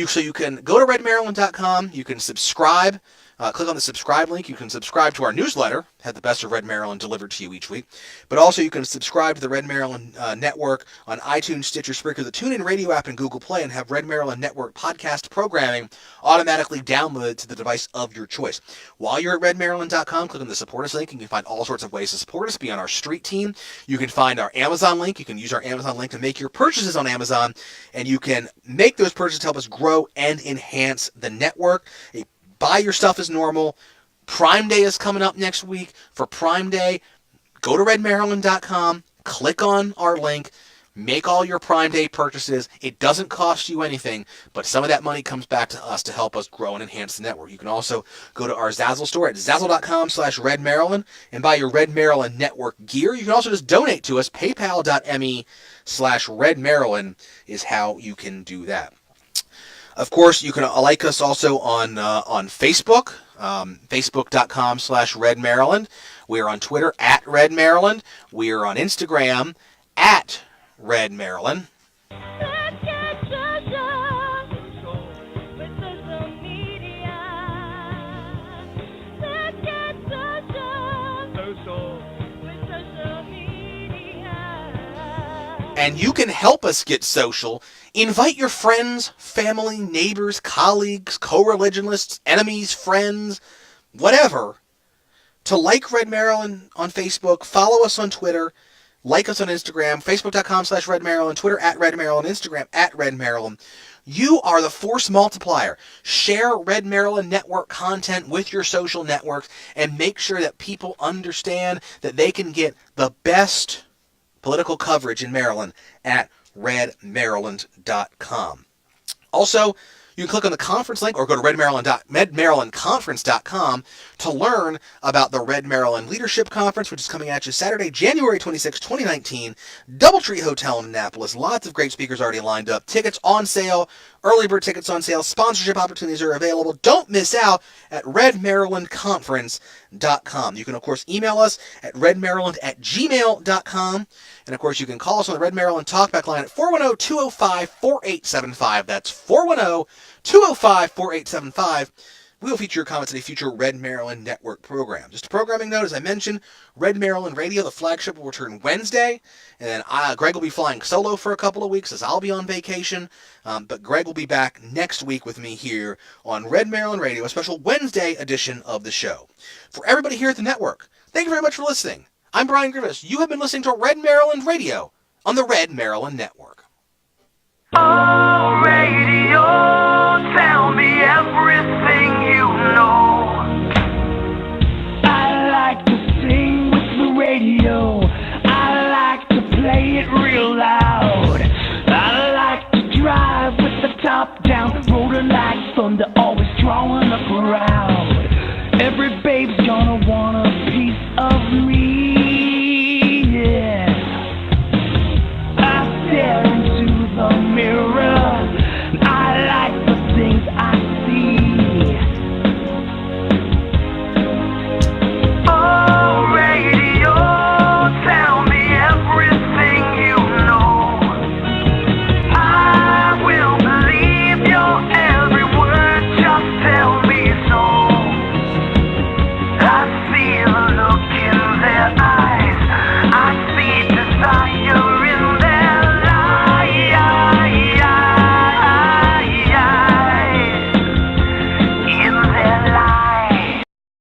So you can go to redmaryland.com, you can subscribe, click on the subscribe link, you can subscribe to our newsletter, have the best of Red Maryland delivered to you each week, but also you can subscribe to the Red Maryland Network on iTunes, Stitcher, Spreaker, the TuneIn Radio app, and Google Play, and have Red Maryland Network podcast programming automatically downloaded to the device of your choice. While you're at redmaryland.com, click on the support us link, and you can find all sorts of ways to support us, be on our street team. You can find our Amazon link, you can use our Amazon link to make your purchases on Amazon, and you can make those purchases to help us grow and enhance the network. Buy your stuff as normal. Prime Day is coming up next week. For Prime Day, go to redmaryland.com, click on our link, make all your Prime Day purchases. It doesn't cost you anything, but some of that money comes back to us to help us grow and enhance the network. You can also go to our Zazzle store at zazzle.com/redmaryland and buy your Red Maryland Network gear. You can also just donate to us. PayPal.me/redmaryland is how you can do that. Of course, you can like us also on Facebook, facebook.com/redmaryland. We are on Twitter at Red Maryland. We are on Instagram at Red Maryland. And you can help us get social. Invite your friends, family, neighbors, colleagues, co-religionists, enemies, friends, whatever, to like Red Maryland on Facebook, follow us on Twitter, like us on Instagram, facebook.com/Red Maryland, Twitter at Red Maryland, Instagram at Red Maryland. You are the force multiplier. Share Red Maryland Network content with your social networks and make sure that people understand that they can get the best political coverage in Maryland at redmaryland.com. Also, you can click on the conference link or go to redmarylandconference.com to learn about the Red Maryland Leadership Conference, which is coming at you Saturday, January 26, 2019, Doubletree Hotel in Annapolis. Lots of great speakers already lined up. Tickets on sale, early bird tickets on sale, sponsorship opportunities are available. Don't miss out at redmarylandconference.com. You can, of course, email us at redmaryland@gmail.com. And, of course, you can call us on the Red Maryland Talkback line at 410-205-4875. That's 410-205-4875. We will feature your comments in a future Red Maryland Network program. Just a programming note, as I mentioned, Red Maryland Radio, the flagship, will return Wednesday. And then Greg will be flying solo for a couple of weeks as I'll be on vacation. But Greg will be back next week with me here on Red Maryland Radio, a special Wednesday edition of the show. For everybody here at the network, thank you very much for listening. I'm Brian Griffiths. You have been listening to Red Maryland Radio on the Red Maryland Network. Oh, radio, tell me everything you know. I like to sing with the radio. I like to play it real loud. I like to drive with the top down, rolling like thunder, always drawing